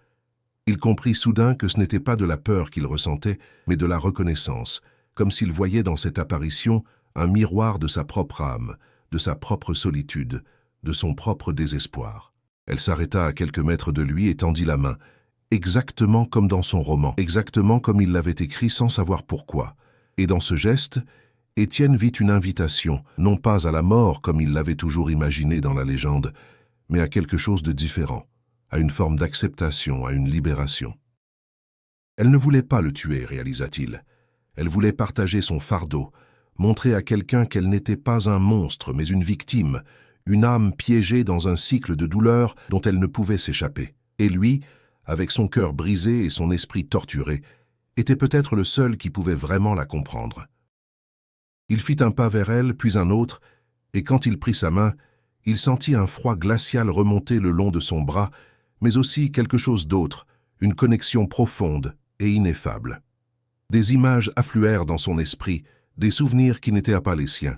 Il comprit soudain que ce n'était pas de la peur qu'il ressentait, mais de la reconnaissance, comme s'il voyait dans cette apparition un miroir de sa propre âme, de sa propre solitude, de son propre désespoir. Elle s'arrêta à quelques mètres de lui et tendit la main, exactement comme dans son roman, exactement comme il l'avait écrit sans savoir pourquoi. Et dans ce geste, Étienne vit une invitation, non pas à la mort comme il l'avait toujours imaginé dans la légende, mais à quelque chose de différent, à une forme d'acceptation, à une libération. Elle ne voulait pas le tuer, réalisa-t-il. Elle voulait partager son fardeau, montrer à quelqu'un qu'elle n'était pas un monstre, mais une victime, une âme piégée dans un cycle de douleur dont elle ne pouvait s'échapper. Et lui, avec son cœur brisé et son esprit torturé, était peut-être le seul qui pouvait vraiment la comprendre. Il fit un pas vers elle, puis un autre, et quand il prit sa main, il sentit un froid glacial remonter le long de son bras, mais aussi quelque chose d'autre, une connexion profonde et ineffable. Des images affluèrent dans son esprit, des souvenirs qui n'étaient pas les siens.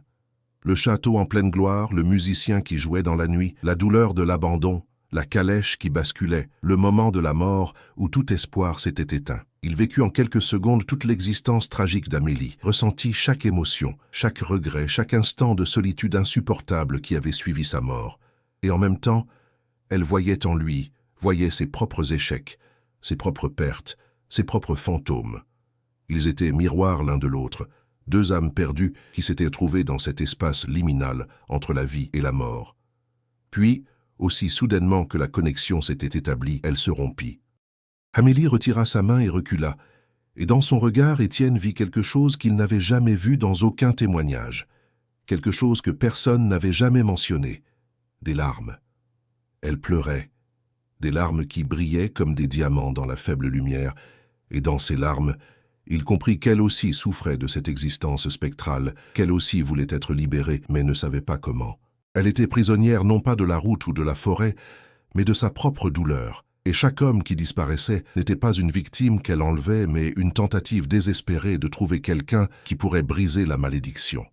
Le château en pleine gloire, le musicien qui jouait dans la nuit, la douleur de l'abandon, la calèche qui basculait, le moment de la mort où tout espoir s'était éteint. Il vécut en quelques secondes toute l'existence tragique d'Amélie, ressentit chaque émotion, chaque regret, chaque instant de solitude insupportable qui avait suivi sa mort. Et en même temps, elle voyait en lui, voyait ses propres échecs, ses propres pertes, ses propres fantômes. Ils étaient miroirs l'un de l'autre, deux âmes perdues qui s'étaient trouvées dans cet espace liminal entre la vie et la mort. Puis, aussi soudainement que la connexion s'était établie, elle se rompit. Amélie retira sa main et recula, et dans son regard, Étienne vit quelque chose qu'il n'avait jamais vu dans aucun témoignage, quelque chose que personne n'avait jamais mentionné, des larmes. Elle pleurait, des larmes qui brillaient comme des diamants dans la faible lumière, et dans ces larmes, Il comprit qu'elle aussi souffrait de cette existence spectrale, qu'elle aussi voulait être libérée, mais ne savait pas comment. Elle était prisonnière non pas de la route ou de la forêt, mais de sa propre douleur. Et chaque homme qui disparaissait n'était pas une victime qu'elle enlevait, mais une tentative désespérée de trouver quelqu'un qui pourrait briser la malédiction.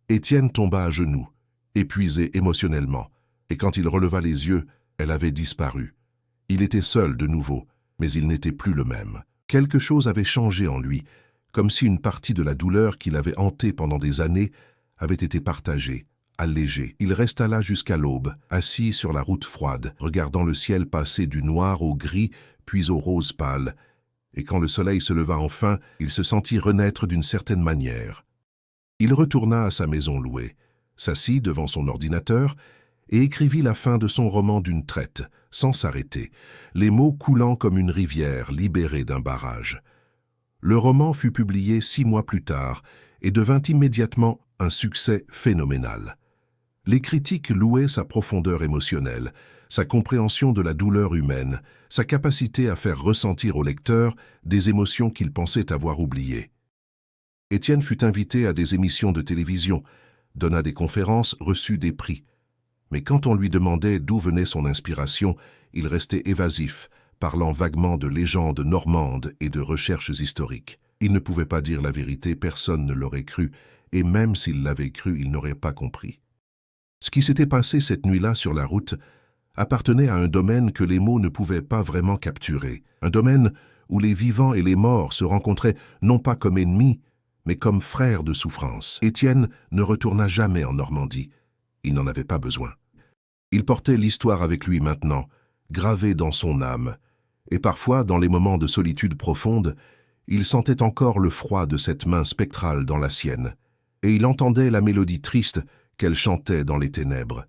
Étienne tomba à genoux, épuisé émotionnellement, et quand il releva les yeux, elle avait disparu. Il était seul de nouveau, mais il n'était plus le même. Quelque chose avait changé en lui, comme si une partie de la douleur qui l'avait hanté pendant des années avait été partagée, allégée. Il resta là jusqu'à l'aube, assis sur la route froide, regardant le ciel passer du noir au gris, puis au rose pâle, et quand le soleil se leva enfin, il se sentit renaître d'une certaine manière. Il retourna à sa maison louée, s'assit devant son ordinateur et écrivit la fin de son roman d'une traite, sans s'arrêter, les mots coulant comme une rivière libérée d'un barrage. Le roman fut publié 6 mois plus tard et devint immédiatement un succès phénoménal. Les critiques louaient sa profondeur émotionnelle, sa compréhension de la douleur humaine, sa capacité à faire ressentir au lecteur des émotions qu'il pensait avoir oubliées. Étienne fut invité à des émissions de télévision, donna des conférences, reçut des prix. Mais quand on lui demandait d'où venait son inspiration, il restait évasif, parlant vaguement de légendes normandes et de recherches historiques. Il ne pouvait pas dire la vérité, personne ne l'aurait cru, et même s'il l'avait cru, il n'aurait pas compris. Ce qui s'était passé cette nuit-là sur la route appartenait à un domaine que les mots ne pouvaient pas vraiment capturer, un domaine où les vivants et les morts se rencontraient non pas comme ennemis, mais comme frères de souffrance. Étienne ne retourna jamais en Normandie. Il n'en avait pas besoin. Il portait l'histoire avec lui maintenant, gravée dans son âme, et parfois, dans les moments de solitude profonde, il sentait encore le froid de cette main spectrale dans la sienne, et il entendait la mélodie triste qu'elle chantait dans les ténèbres.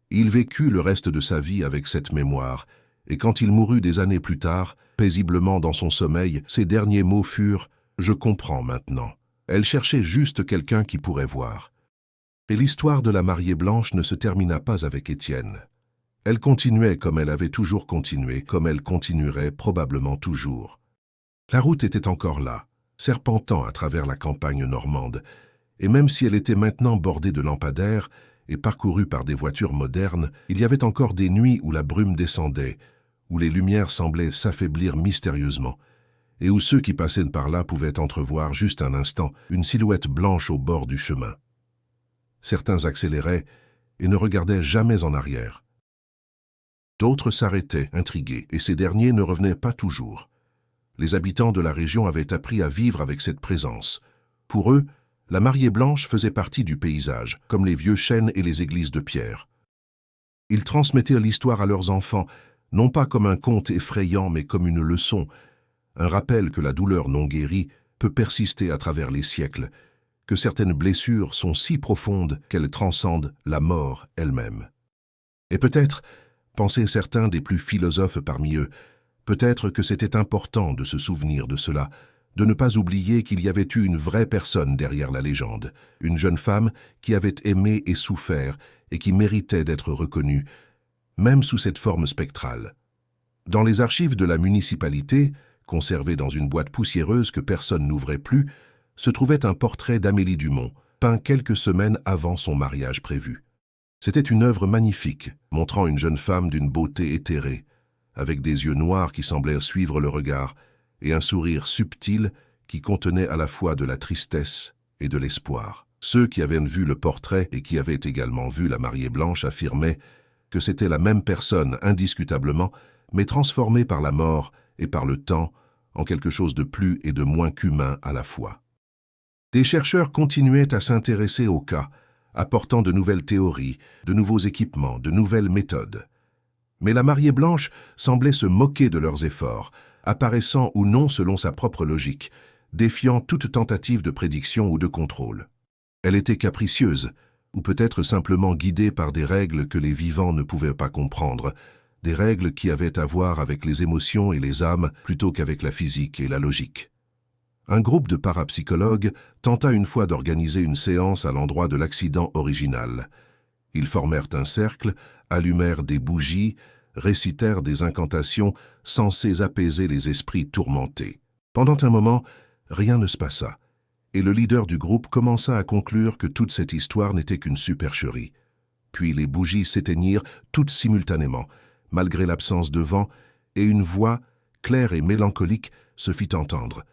Il vécut le reste de sa vie avec cette mémoire, et quand il mourut des années plus tard, paisiblement dans son sommeil, ses derniers mots furent « Je comprends maintenant ». Elle cherchait juste quelqu'un qui pourrait voir. Et l'histoire de la mariée blanche ne se termina pas avec Étienne. Elle continuait comme elle avait toujours continué, comme elle continuerait probablement toujours. La route était encore là, serpentant à travers la campagne normande, et même si elle était maintenant bordée de lampadaires et parcourue par des voitures modernes, il y avait encore des nuits où la brume descendait, où les lumières semblaient s'affaiblir mystérieusement, et où ceux qui passaient par là pouvaient entrevoir juste un instant une silhouette blanche au bord du chemin. Certains accéléraient et ne regardaient jamais en arrière. D'autres s'arrêtaient, intrigués, et ces derniers ne revenaient pas toujours. Les habitants de la région avaient appris à vivre avec cette présence. Pour eux, la mariée blanche faisait partie du paysage, comme les vieux chênes et les églises de pierre. Ils transmettaient l'histoire à leurs enfants, non pas comme un conte effrayant, mais comme une leçon, un rappel que la douleur non guérie peut persister à travers les siècles, que certaines blessures sont si profondes qu'elles transcendent la mort elle-même. Et peut-être, pensaient certains des plus philosophes parmi eux, peut-être que c'était important de se souvenir de cela, de ne pas oublier qu'il y avait eu une vraie personne derrière la légende, une jeune femme qui avait aimé et souffert et qui méritait d'être reconnue, même sous cette forme spectrale. Dans les archives de la municipalité, conservées dans une boîte poussiéreuse que personne n'ouvrait plus, se trouvait un portrait d'Amélie Dumont, peint quelques semaines avant son mariage prévu. C'était une œuvre magnifique, montrant une jeune femme d'une beauté éthérée, avec des yeux noirs qui semblaient suivre le regard, et un sourire subtil qui contenait à la fois de la tristesse et de l'espoir. Ceux qui avaient vu le portrait et qui avaient également vu la mariée blanche affirmaient que c'était la même personne indiscutablement, mais transformée par la mort et par le temps en quelque chose de plus et de moins qu'humain à la fois. Des chercheurs continuaient à s'intéresser au cas, apportant de nouvelles théories, de nouveaux équipements, de nouvelles méthodes. Mais la mariée blanche semblait se moquer de leurs efforts, apparaissant ou non selon sa propre logique, défiant toute tentative de prédiction ou de contrôle. Elle était capricieuse, ou peut-être simplement guidée par des règles que les vivants ne pouvaient pas comprendre, des règles qui avaient à voir avec les émotions et les âmes plutôt qu'avec la physique et la logique. Un groupe de parapsychologues tenta une fois d'organiser une séance à l'endroit de l'accident original. Ils formèrent un cercle, allumèrent des bougies, récitèrent des incantations censées apaiser les esprits tourmentés. Pendant un moment, rien ne se passa, et le leader du groupe commença à conclure que toute cette histoire n'était qu'une supercherie. Puis les bougies s'éteignirent toutes simultanément, malgré l'absence de vent, et une voix, claire et mélancolique, se fit entendre,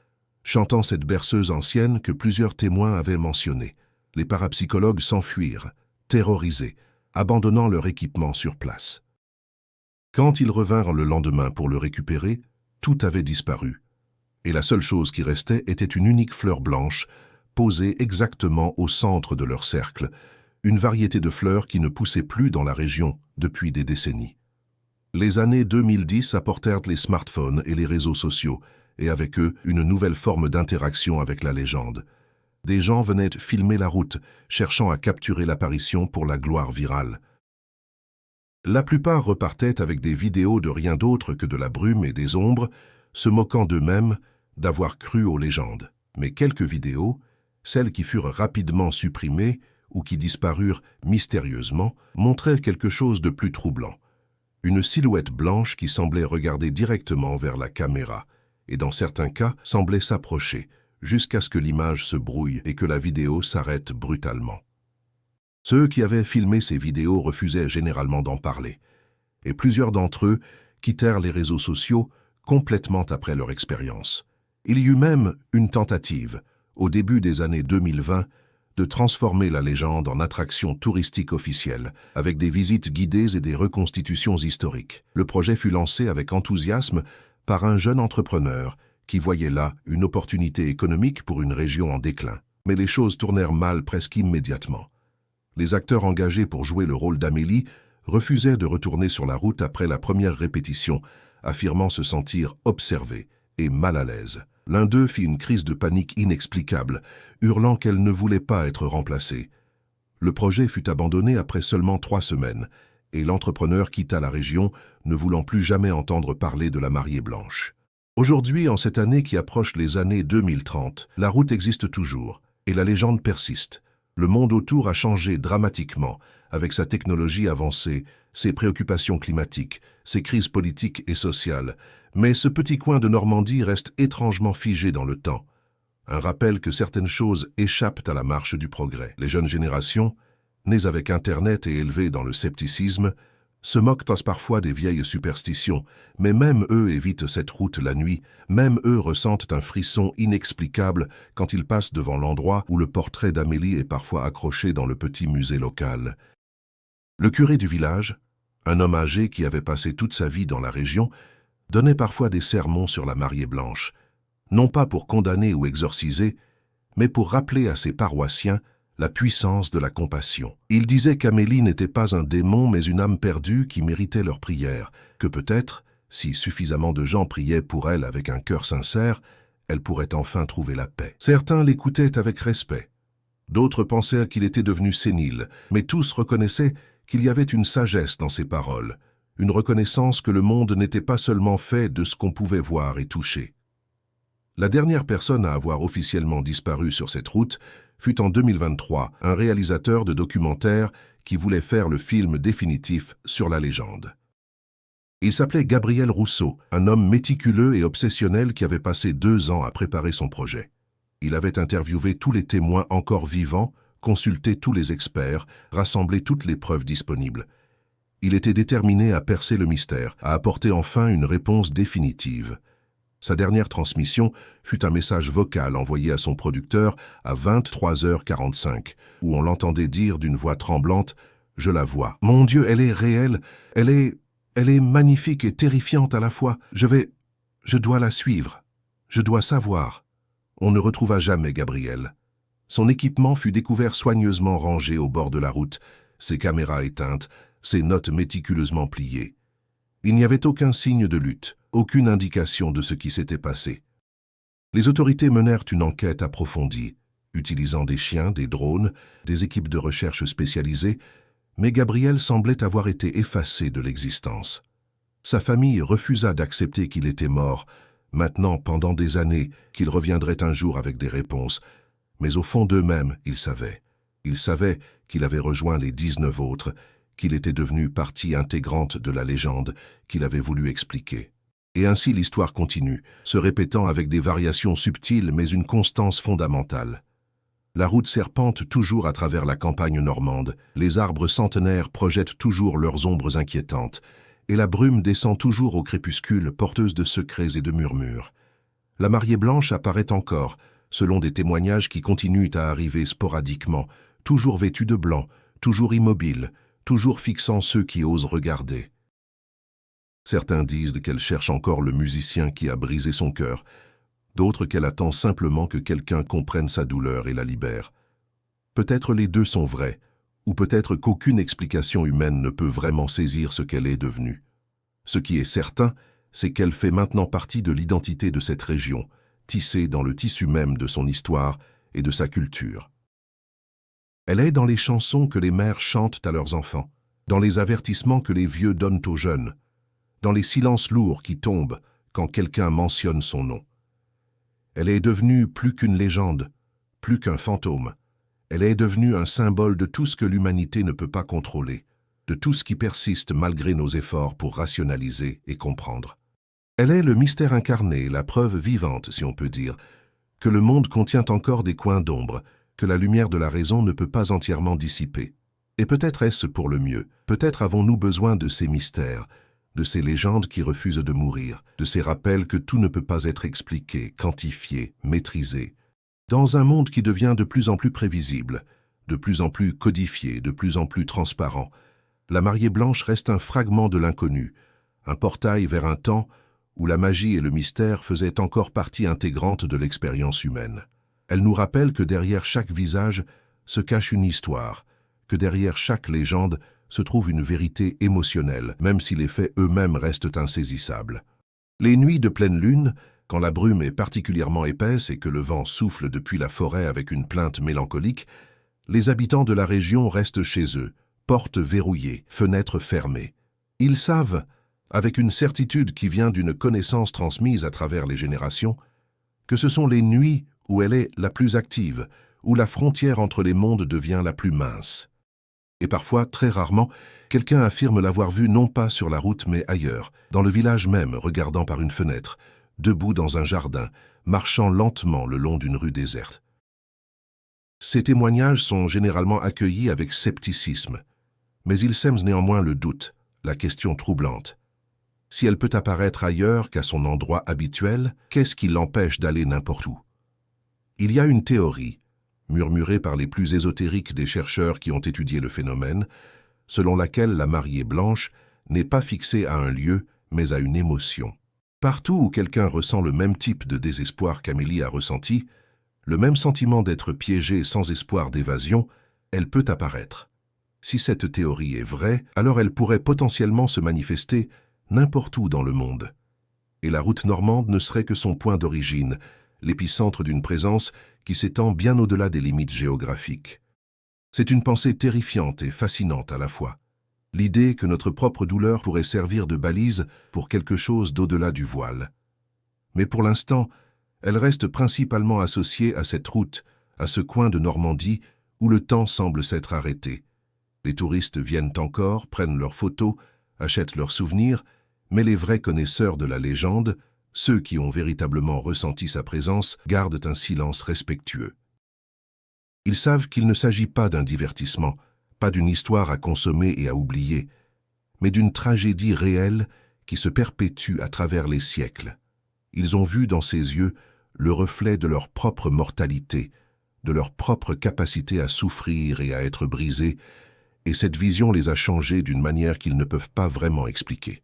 chantant cette berceuse ancienne que plusieurs témoins avaient mentionnée. Les parapsychologues s'enfuirent, terrorisés, abandonnant leur équipement sur place. Quand ils revinrent le lendemain pour le récupérer, tout avait disparu, et la seule chose qui restait était une unique fleur blanche, posée exactement au centre de leur cercle, une variété de fleurs qui ne poussait plus dans la région depuis des décennies. Les années 2010 apportèrent les smartphones et les réseaux sociaux, et avec eux, une nouvelle forme d'interaction avec la légende. Des gens venaient filmer la route, cherchant à capturer l'apparition pour la gloire virale. La plupart repartaient avec des vidéos de rien d'autre que de la brume et des ombres, se moquant d'eux-mêmes d'avoir cru aux légendes. Mais quelques vidéos, celles qui furent rapidement supprimées ou qui disparurent mystérieusement, montraient quelque chose de plus troublant. Une silhouette blanche qui semblait regarder directement vers la caméra, et dans certains cas semblait s'approcher, jusqu'à ce que l'image se brouille et que la vidéo s'arrête brutalement. Ceux qui avaient filmé ces vidéos refusaient généralement d'en parler, et plusieurs d'entre eux quittèrent les réseaux sociaux complètement après leur expérience. Il y eut même une tentative, au début des années 2020, de transformer la légende en attraction touristique officielle, avec des visites guidées et des reconstitutions historiques. Le projet fut lancé avec enthousiasme par un jeune entrepreneur qui voyait là une opportunité économique pour une région en déclin. Mais les choses tournèrent mal presque immédiatement. Les acteurs engagés pour jouer le rôle d'Amélie refusaient de retourner sur la route après la première répétition, affirmant se sentir observés et mal à l'aise. L'un d'eux fit une crise de panique inexplicable, hurlant qu'elle ne voulait pas être remplacée. Le projet fut abandonné après seulement 3 semaines, et l'entrepreneur quitta la région, ne voulant plus jamais entendre parler de la mariée blanche. Aujourd'hui, en cette année qui approche les années 2030, la route existe toujours, et la légende persiste. Le monde autour a changé dramatiquement, avec sa technologie avancée, ses préoccupations climatiques, ses crises politiques et sociales, mais ce petit coin de Normandie reste étrangement figé dans le temps. Un rappel que certaines choses échappent à la marche du progrès. Les jeunes générations, nées avec Internet et élevées dans le scepticisme, se moquent parfois des vieilles superstitions, mais même eux évitent cette route la nuit, même eux ressentent un frisson inexplicable quand ils passent devant l'endroit où le portrait d'Amélie est parfois accroché dans le petit musée local. Le curé du village, un homme âgé qui avait passé toute sa vie dans la région, donnait parfois des sermons sur la mariée blanche, non pas pour condamner ou exorciser, mais pour rappeler à ses paroissiens la puissance de la compassion. Il disait qu'Amélie n'était pas un démon mais une âme perdue qui méritait leur prière, que peut-être, si suffisamment de gens priaient pour elle avec un cœur sincère, elle pourrait enfin trouver la paix. Certains l'écoutaient avec respect, d'autres pensèrent qu'il était devenu sénile, mais tous reconnaissaient qu'il y avait une sagesse dans ses paroles, une reconnaissance que le monde n'était pas seulement fait de ce qu'on pouvait voir et toucher. La dernière personne à avoir officiellement disparu sur cette route fut en 2023 un réalisateur de documentaire qui voulait faire le film définitif sur la légende. Il s'appelait Gabriel Rousseau, un homme méticuleux et obsessionnel qui avait passé 2 ans à préparer son projet. Il avait interviewé tous les témoins encore vivants, consulté tous les experts, rassemblé toutes les preuves disponibles. Il était déterminé à percer le mystère, à apporter enfin une réponse définitive. Sa dernière transmission fut un message vocal envoyé à son producteur à 23h45, où on l'entendait dire d'une voix tremblante « Je la vois. Mon Dieu, elle est réelle. Elle est magnifique et terrifiante à la fois. Je dois la suivre. Je dois savoir. » On ne retrouva jamais Gabriel. Son équipement fut découvert soigneusement rangé au bord de la route, ses caméras éteintes, ses notes méticuleusement pliées. Il n'y avait aucun signe de lutte, aucune indication de ce qui s'était passé. Les autorités menèrent une enquête approfondie, utilisant des chiens, des drones, des équipes de recherche spécialisées, mais Gabriel semblait avoir été effacé de l'existence. Sa famille refusa d'accepter qu'il était mort, maintenant pendant des années qu'il reviendrait un jour avec des réponses, mais au fond d'eux-mêmes, ils savaient. Ils savaient qu'il avait rejoint les 19 autres, qu'il était devenu partie intégrante de la légende qu'il avait voulu expliquer. Et ainsi l'histoire continue, se répétant avec des variations subtiles mais une constance fondamentale. La route serpente toujours à travers la campagne normande, les arbres centenaires projettent toujours leurs ombres inquiétantes, et la brume descend toujours au crépuscule porteuse de secrets et de murmures. La mariée blanche apparaît encore, selon des témoignages qui continuent à arriver sporadiquement, toujours vêtue de blanc, toujours immobile, toujours fixant ceux qui osent regarder. Certains disent qu'elle cherche encore le musicien qui a brisé son cœur, d'autres qu'elle attend simplement que quelqu'un comprenne sa douleur et la libère. Peut-être les deux sont vrais, ou peut-être qu'aucune explication humaine ne peut vraiment saisir ce qu'elle est devenue. Ce qui est certain, c'est qu'elle fait maintenant partie de l'identité de cette région, tissée dans le tissu même de son histoire et de sa culture. Elle est dans les chansons que les mères chantent à leurs enfants, dans les avertissements que les vieux donnent aux jeunes, dans les silences lourds qui tombent quand quelqu'un mentionne son nom. Elle est devenue plus qu'une légende, plus qu'un fantôme. Elle est devenue un symbole de tout ce que l'humanité ne peut pas contrôler, de tout ce qui persiste malgré nos efforts pour rationaliser et comprendre. Elle est le mystère incarné, la preuve vivante, si on peut dire, que le monde contient encore des coins d'ombre, que la lumière de la raison ne peut pas entièrement dissiper. Et peut-être est-ce pour le mieux, peut-être avons-nous besoin de ces mystères, de ces légendes qui refusent de mourir, de ces rappels que tout ne peut pas être expliqué, quantifié, maîtrisé. Dans un monde qui devient de plus en plus prévisible, de plus en plus codifié, de plus en plus transparent, la mariée blanche reste un fragment de l'inconnu, un portail vers un temps où la magie et le mystère faisaient encore partie intégrante de l'expérience humaine. Elle nous rappelle que derrière chaque visage se cache une histoire, que derrière chaque légende se trouve une vérité émotionnelle, même si les faits eux-mêmes restent insaisissables. Les nuits de pleine lune, quand la brume est particulièrement épaisse et que le vent souffle depuis la forêt avec une plainte mélancolique, les habitants de la région restent chez eux, portes verrouillées, fenêtres fermées. Ils savent, avec une certitude qui vient d'une connaissance transmise à travers les générations, que ce sont les nuits où elle est la plus active, où la frontière entre les mondes devient la plus mince. Et parfois, très rarement, quelqu'un affirme l'avoir vue non pas sur la route mais ailleurs, dans le village même, regardant par une fenêtre, debout dans un jardin, marchant lentement le long d'une rue déserte. Ces témoignages sont généralement accueillis avec scepticisme, mais ils sèment néanmoins le doute, la question troublante. Si elle peut apparaître ailleurs qu'à son endroit habituel, qu'est-ce qui l'empêche d'aller n'importe où? Il y a une théorie, murmurée par les plus ésotériques des chercheurs qui ont étudié le phénomène, selon laquelle la mariée blanche n'est pas fixée à un lieu, mais à une émotion. Partout où quelqu'un ressent le même type de désespoir qu'Amélie a ressenti, le même sentiment d'être piégée sans espoir d'évasion, elle peut apparaître. Si cette théorie est vraie, alors elle pourrait potentiellement se manifester n'importe où dans le monde. Et la route normande ne serait que son point d'origine, l'épicentre d'une présence qui s'étend bien au-delà des limites géographiques. C'est une pensée terrifiante et fascinante à la fois. L'idée que notre propre douleur pourrait servir de balise pour quelque chose d'au-delà du voile. Mais pour l'instant, elle reste principalement associée à cette route, à ce coin de Normandie où le temps semble s'être arrêté. Les touristes viennent encore, prennent leurs photos, achètent leurs souvenirs, mais les vrais connaisseurs de la légende, ceux qui ont véritablement ressenti sa présence, gardent un silence respectueux. Ils savent qu'il ne s'agit pas d'un divertissement, pas d'une histoire à consommer et à oublier, mais d'une tragédie réelle qui se perpétue à travers les siècles. Ils ont vu dans ses yeux le reflet de leur propre mortalité, de leur propre capacité à souffrir et à être brisés, et cette vision les a changés d'une manière qu'ils ne peuvent pas vraiment expliquer.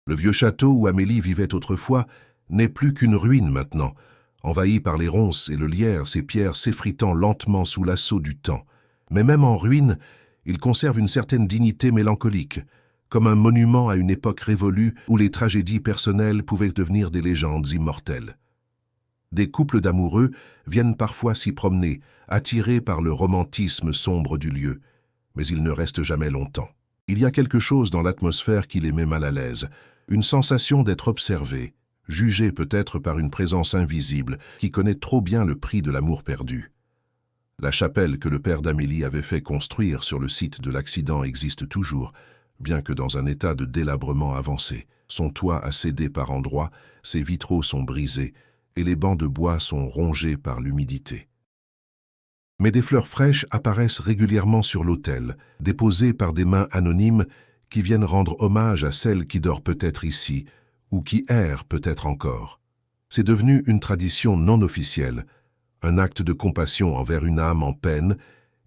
Le vieux château où Amélie vivait autrefois n'est plus qu'une ruine maintenant, envahi par les ronces et le lierre, ses pierres s'effritant lentement sous l'assaut du temps. Mais même en ruine, il conserve une certaine dignité mélancolique, comme un monument à une époque révolue où les tragédies personnelles pouvaient devenir des légendes immortelles. Des couples d'amoureux viennent parfois s'y promener, attirés par le romantisme sombre du lieu, mais ils ne restent jamais longtemps. Il y a quelque chose dans l'atmosphère qui les met mal à l'aise, une sensation d'être observé, jugé peut-être par une présence invisible qui connaît trop bien le prix de l'amour perdu. La chapelle que le père d'Amélie avait fait construire sur le site de l'accident existe toujours, bien que dans un état de délabrement avancé. Son toit a cédé par endroits, ses vitraux sont brisés, et les bancs de bois sont rongés par l'humidité. Mais des fleurs fraîches apparaissent régulièrement sur l'autel, déposées par des mains anonymes qui viennent rendre hommage à celle qui dort peut-être ici, ou qui erre peut-être encore. C'est devenu une tradition non officielle, un acte de compassion envers une âme en peine,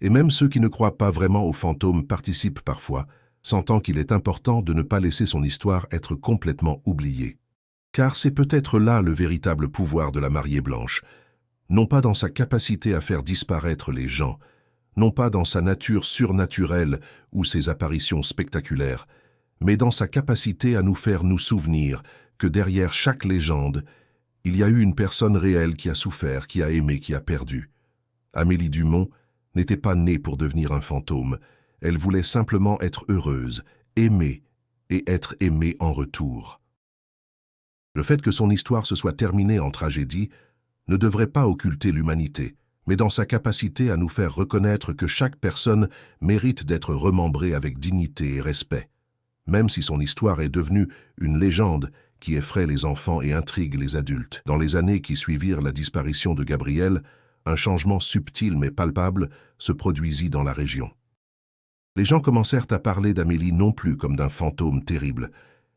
et même ceux qui ne croient pas vraiment aux fantômes participent parfois, sentant qu'il est important de ne pas laisser son histoire être complètement oubliée. Car c'est peut-être là le véritable pouvoir de la mariée blanche, non pas dans sa capacité à faire disparaître les gens, non pas dans sa nature surnaturelle ou ses apparitions spectaculaires, mais dans sa capacité à nous faire nous souvenir que derrière chaque légende, il y a eu une personne réelle qui a souffert, qui a aimé, qui a perdu. Amélie Dumont n'était pas née pour devenir un fantôme, elle voulait simplement être heureuse, aimer et être aimée en retour. Le fait que son histoire se soit terminée en tragédie ne devrait pas occulter l'humanité, mais dans sa capacité à nous faire reconnaître que chaque personne mérite d'être remembrée avec dignité et respect. Même si son histoire est devenue une légende qui effraie les enfants et intrigue les adultes. Dans les années qui suivirent la disparition de Gabriel, un changement subtil mais palpable se produisit dans la région. Les gens commencèrent à parler d'Amélie non plus comme d'un fantôme terrible,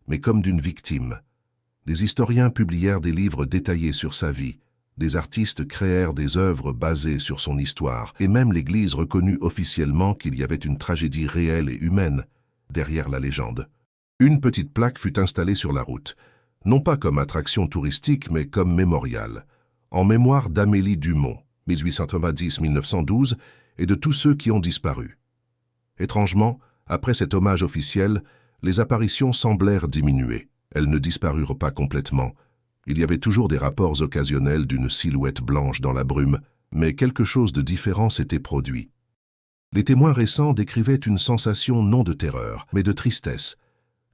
mais comme d'une victime. Des historiens publièrent des livres détaillés sur sa vie, des artistes créèrent des œuvres basées sur son histoire, et même l'Église reconnut officiellement qu'il y avait une tragédie réelle et humaine derrière la légende. Une petite plaque fut installée sur la route, non pas comme attraction touristique, mais comme mémorial, en mémoire d'Amélie Dumont, 1890-1912, et de tous ceux qui ont disparu. Étrangement, après cet hommage officiel, les apparitions semblèrent diminuer. Elles ne disparurent pas complètement. Il y avait toujours des rapports occasionnels d'une silhouette blanche dans la brume, mais quelque chose de différent s'était produit. Les témoins récents décrivaient une sensation non de terreur, mais de tristesse,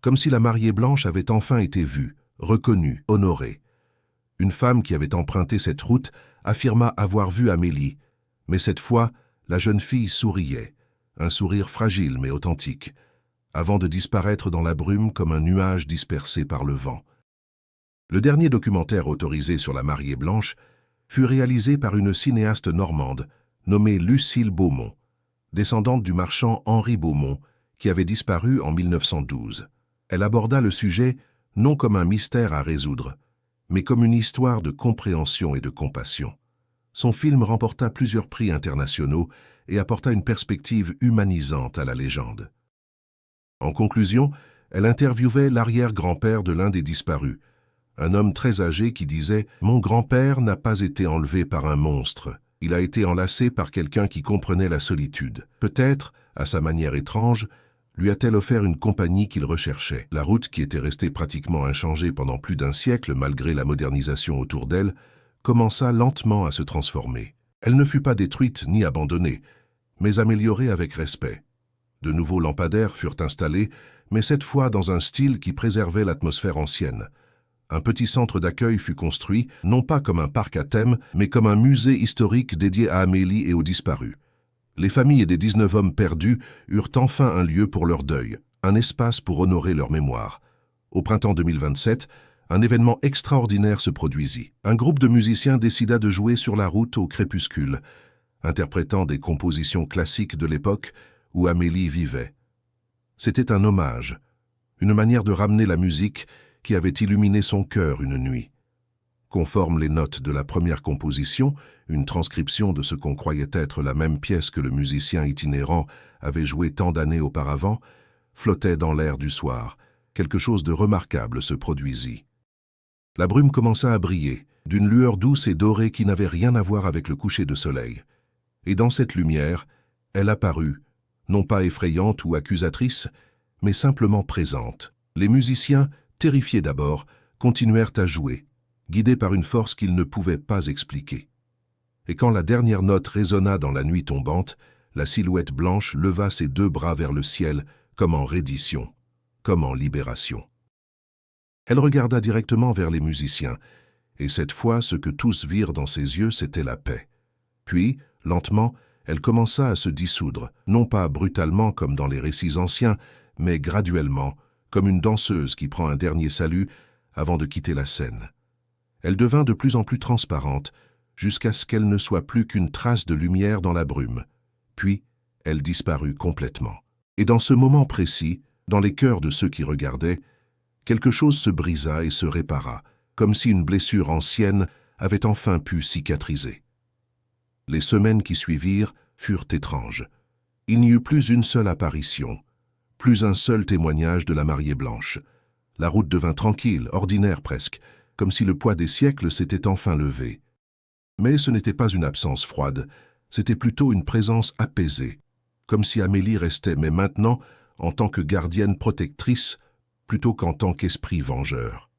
comme si la mariée blanche avait enfin été vue, reconnue, honorée. Une femme qui avait emprunté cette route affirma avoir vu Amélie, mais cette fois, la jeune fille souriait, un sourire fragile mais authentique, avant de disparaître dans la brume comme un nuage dispersé par le vent. Le dernier documentaire autorisé sur la mariée blanche fut réalisé par une cinéaste normande nommée Lucille Beaumont, descendante du marchand Henri Beaumont, qui avait disparu en 1912. Elle aborda le sujet non comme un mystère à résoudre, mais comme une histoire de compréhension et de compassion. Son film remporta plusieurs prix internationaux et apporta une perspective humanisante à la légende. En conclusion, elle interviewait l'arrière-grand-père de l'un des disparus, un homme très âgé qui disait « Mon grand-père n'a pas été enlevé par un monstre, il a été enlacé par quelqu'un qui comprenait la solitude. Peut-être, à sa manière étrange, lui a-t-elle offert une compagnie qu'il recherchait. La route, qui était restée pratiquement inchangée pendant plus d'un siècle malgré la modernisation autour d'elle, commença lentement à se transformer. Elle ne fut pas détruite ni abandonnée, mais améliorée avec respect. De nouveaux lampadaires furent installés, mais cette fois dans un style qui préservait l'atmosphère ancienne. Un petit centre d'accueil fut construit, non pas comme un parc à thème, mais comme un musée historique dédié à Amélie et aux disparus. Les familles des 19 hommes perdus eurent enfin un lieu pour leur deuil, un espace pour honorer leur mémoire. Au printemps 2027, un événement extraordinaire se produisit. Un groupe de musiciens décida de jouer sur la route au crépuscule, interprétant des compositions classiques de l'époque où Amélie vivait. C'était un hommage, une manière de ramener la musique qui avait illuminé son cœur une nuit. Conforme les notes de la première composition, une transcription de ce qu'on croyait être la même pièce que le musicien itinérant avait joué tant d'années auparavant, flottait dans l'air du soir. Quelque chose de remarquable se produisit. La brume commença à briller, d'une lueur douce et dorée qui n'avait rien à voir avec le coucher de soleil. Et dans cette lumière, elle apparut, non pas effrayante ou accusatrice, mais simplement présente. Les musiciens, terrifiés d'abord, continuèrent à jouer, guidés par une force qu'ils ne pouvaient pas expliquer. Et quand la dernière note résonna dans la nuit tombante, la silhouette blanche leva ses deux bras vers le ciel, comme en reddition, comme en libération. Elle regarda directement vers les musiciens, et cette fois, ce que tous virent dans ses yeux, c'était la paix. Puis, lentement, elle commença à se dissoudre, non pas brutalement comme dans les récits anciens, mais graduellement, comme une danseuse qui prend un dernier salut avant de quitter la scène. Elle devint de plus en plus transparente, jusqu'à ce qu'elle ne soit plus qu'une trace de lumière dans la brume. Puis, elle disparut complètement. Et dans ce moment précis, dans les cœurs de ceux qui regardaient, quelque chose se brisa et se répara, comme si une blessure ancienne avait enfin pu cicatriser. Les semaines qui suivirent furent étranges. Il n'y eut plus une seule apparition, plus un seul témoignage de la mariée blanche. La route devint tranquille, ordinaire presque, comme si le poids des siècles s'était enfin levé. Mais ce n'était pas une absence froide, c'était plutôt une présence apaisée, comme si Amélie restait, mais maintenant, en tant que gardienne protectrice, plutôt qu'en tant qu'esprit vengeur.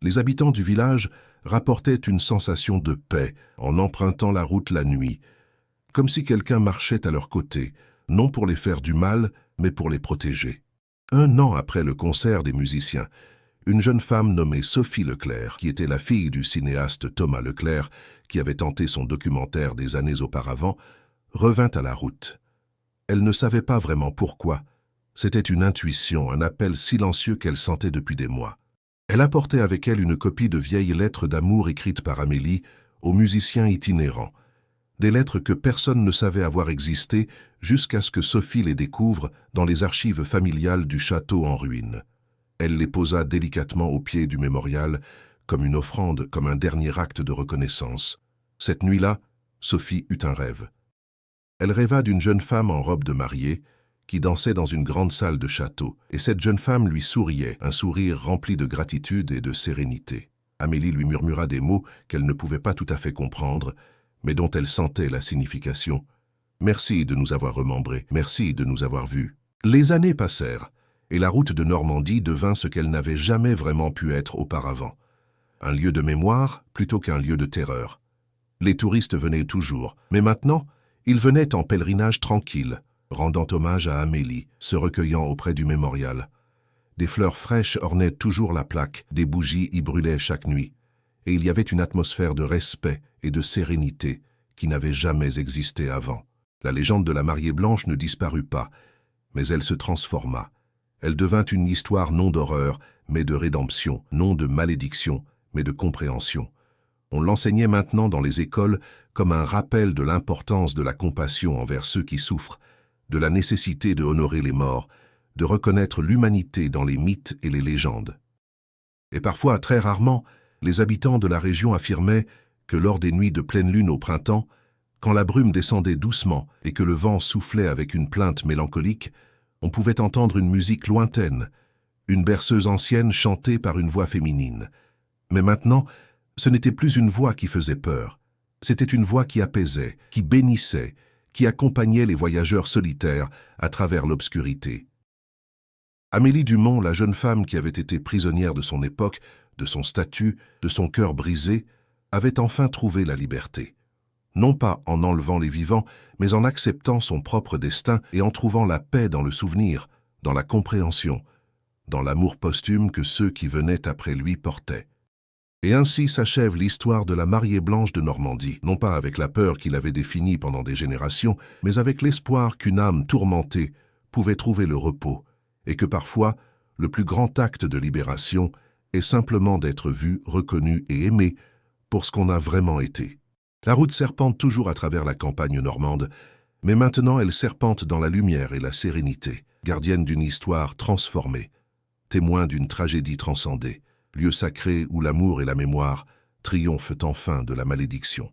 Les habitants du village rapportaient une sensation de paix en empruntant la route la nuit, comme si quelqu'un marchait à leur côté, non pour les faire du mal, mais pour les protéger. 1 an après le concert des musiciens, une jeune femme nommée Sophie Leclerc, qui était la fille du cinéaste Thomas Leclerc, qui avait tenté son documentaire des années auparavant, revint à la route. Elle ne savait pas vraiment pourquoi. C'était une intuition, un appel silencieux qu'elle sentait depuis des mois. Elle apportait avec elle une copie de vieilles lettres d'amour écrites par Amélie aux musiciens itinérants. Des lettres que personne ne savait avoir existé jusqu'à ce que Sophie les découvre dans les archives familiales du château en ruine. Elle les posa délicatement au pied du mémorial, comme une offrande, comme un dernier acte de reconnaissance. Cette nuit-là, Sophie eut un rêve. Elle rêva d'une jeune femme en robe de mariée, qui dansait dans une grande salle de château, et cette jeune femme lui souriait, un sourire rempli de gratitude et de sérénité. Amélie lui murmura des mots qu'elle ne pouvait pas tout à fait comprendre, mais dont elle sentait la signification. « Merci de nous avoir remembrés, merci de nous avoir vus. » Les années passèrent, et la route de Normandie devint ce qu'elle n'avait jamais vraiment pu être auparavant. Un lieu de mémoire plutôt qu'un lieu de terreur. Les touristes venaient toujours, mais maintenant, ils venaient en pèlerinage tranquille, rendant hommage à Amélie, se recueillant auprès du mémorial. Des fleurs fraîches ornaient toujours la plaque, des bougies y brûlaient chaque nuit, et il y avait une atmosphère de respect et de sérénité qui n'avait jamais existé avant. La légende de la mariée blanche ne disparut pas, mais elle se transforma. Elle devint une histoire non d'horreur, mais de rédemption, non de malédiction, mais de compréhension. On l'enseignait maintenant dans les écoles comme un rappel de l'importance de la compassion envers ceux qui souffrent, de la nécessité de honorer les morts, de reconnaître l'humanité dans les mythes et les légendes. Et parfois, très rarement, les habitants de la région affirmaient que lors des nuits de pleine lune au printemps, quand la brume descendait doucement et que le vent soufflait avec une plainte mélancolique, on pouvait entendre une musique lointaine, une berceuse ancienne chantée par une voix féminine. Mais maintenant, ce n'était plus une voix qui faisait peur, c'était une voix qui apaisait, qui bénissait, qui accompagnait les voyageurs solitaires à travers l'obscurité. Amélie Dumont, la jeune femme qui avait été prisonnière de son époque, de son statut, de son cœur brisé, avait enfin trouvé la liberté. Non pas en enlevant les vivants, mais en acceptant son propre destin et en trouvant la paix dans le souvenir, dans la compréhension, dans l'amour posthume que ceux qui venaient après lui portaient. Et ainsi s'achève l'histoire de la mariée blanche de Normandie, non pas avec la peur qu'il avait définie pendant des générations, mais avec l'espoir qu'une âme tourmentée pouvait trouver le repos, et que parfois, le plus grand acte de libération est simplement d'être vu, reconnu et aimé pour ce qu'on a vraiment été. La route serpente toujours à travers la campagne normande, mais maintenant elle serpente dans la lumière et la sérénité, gardienne d'une histoire transformée, témoin d'une tragédie transcendée, lieu sacré où l'amour et la mémoire triomphent enfin de la malédiction.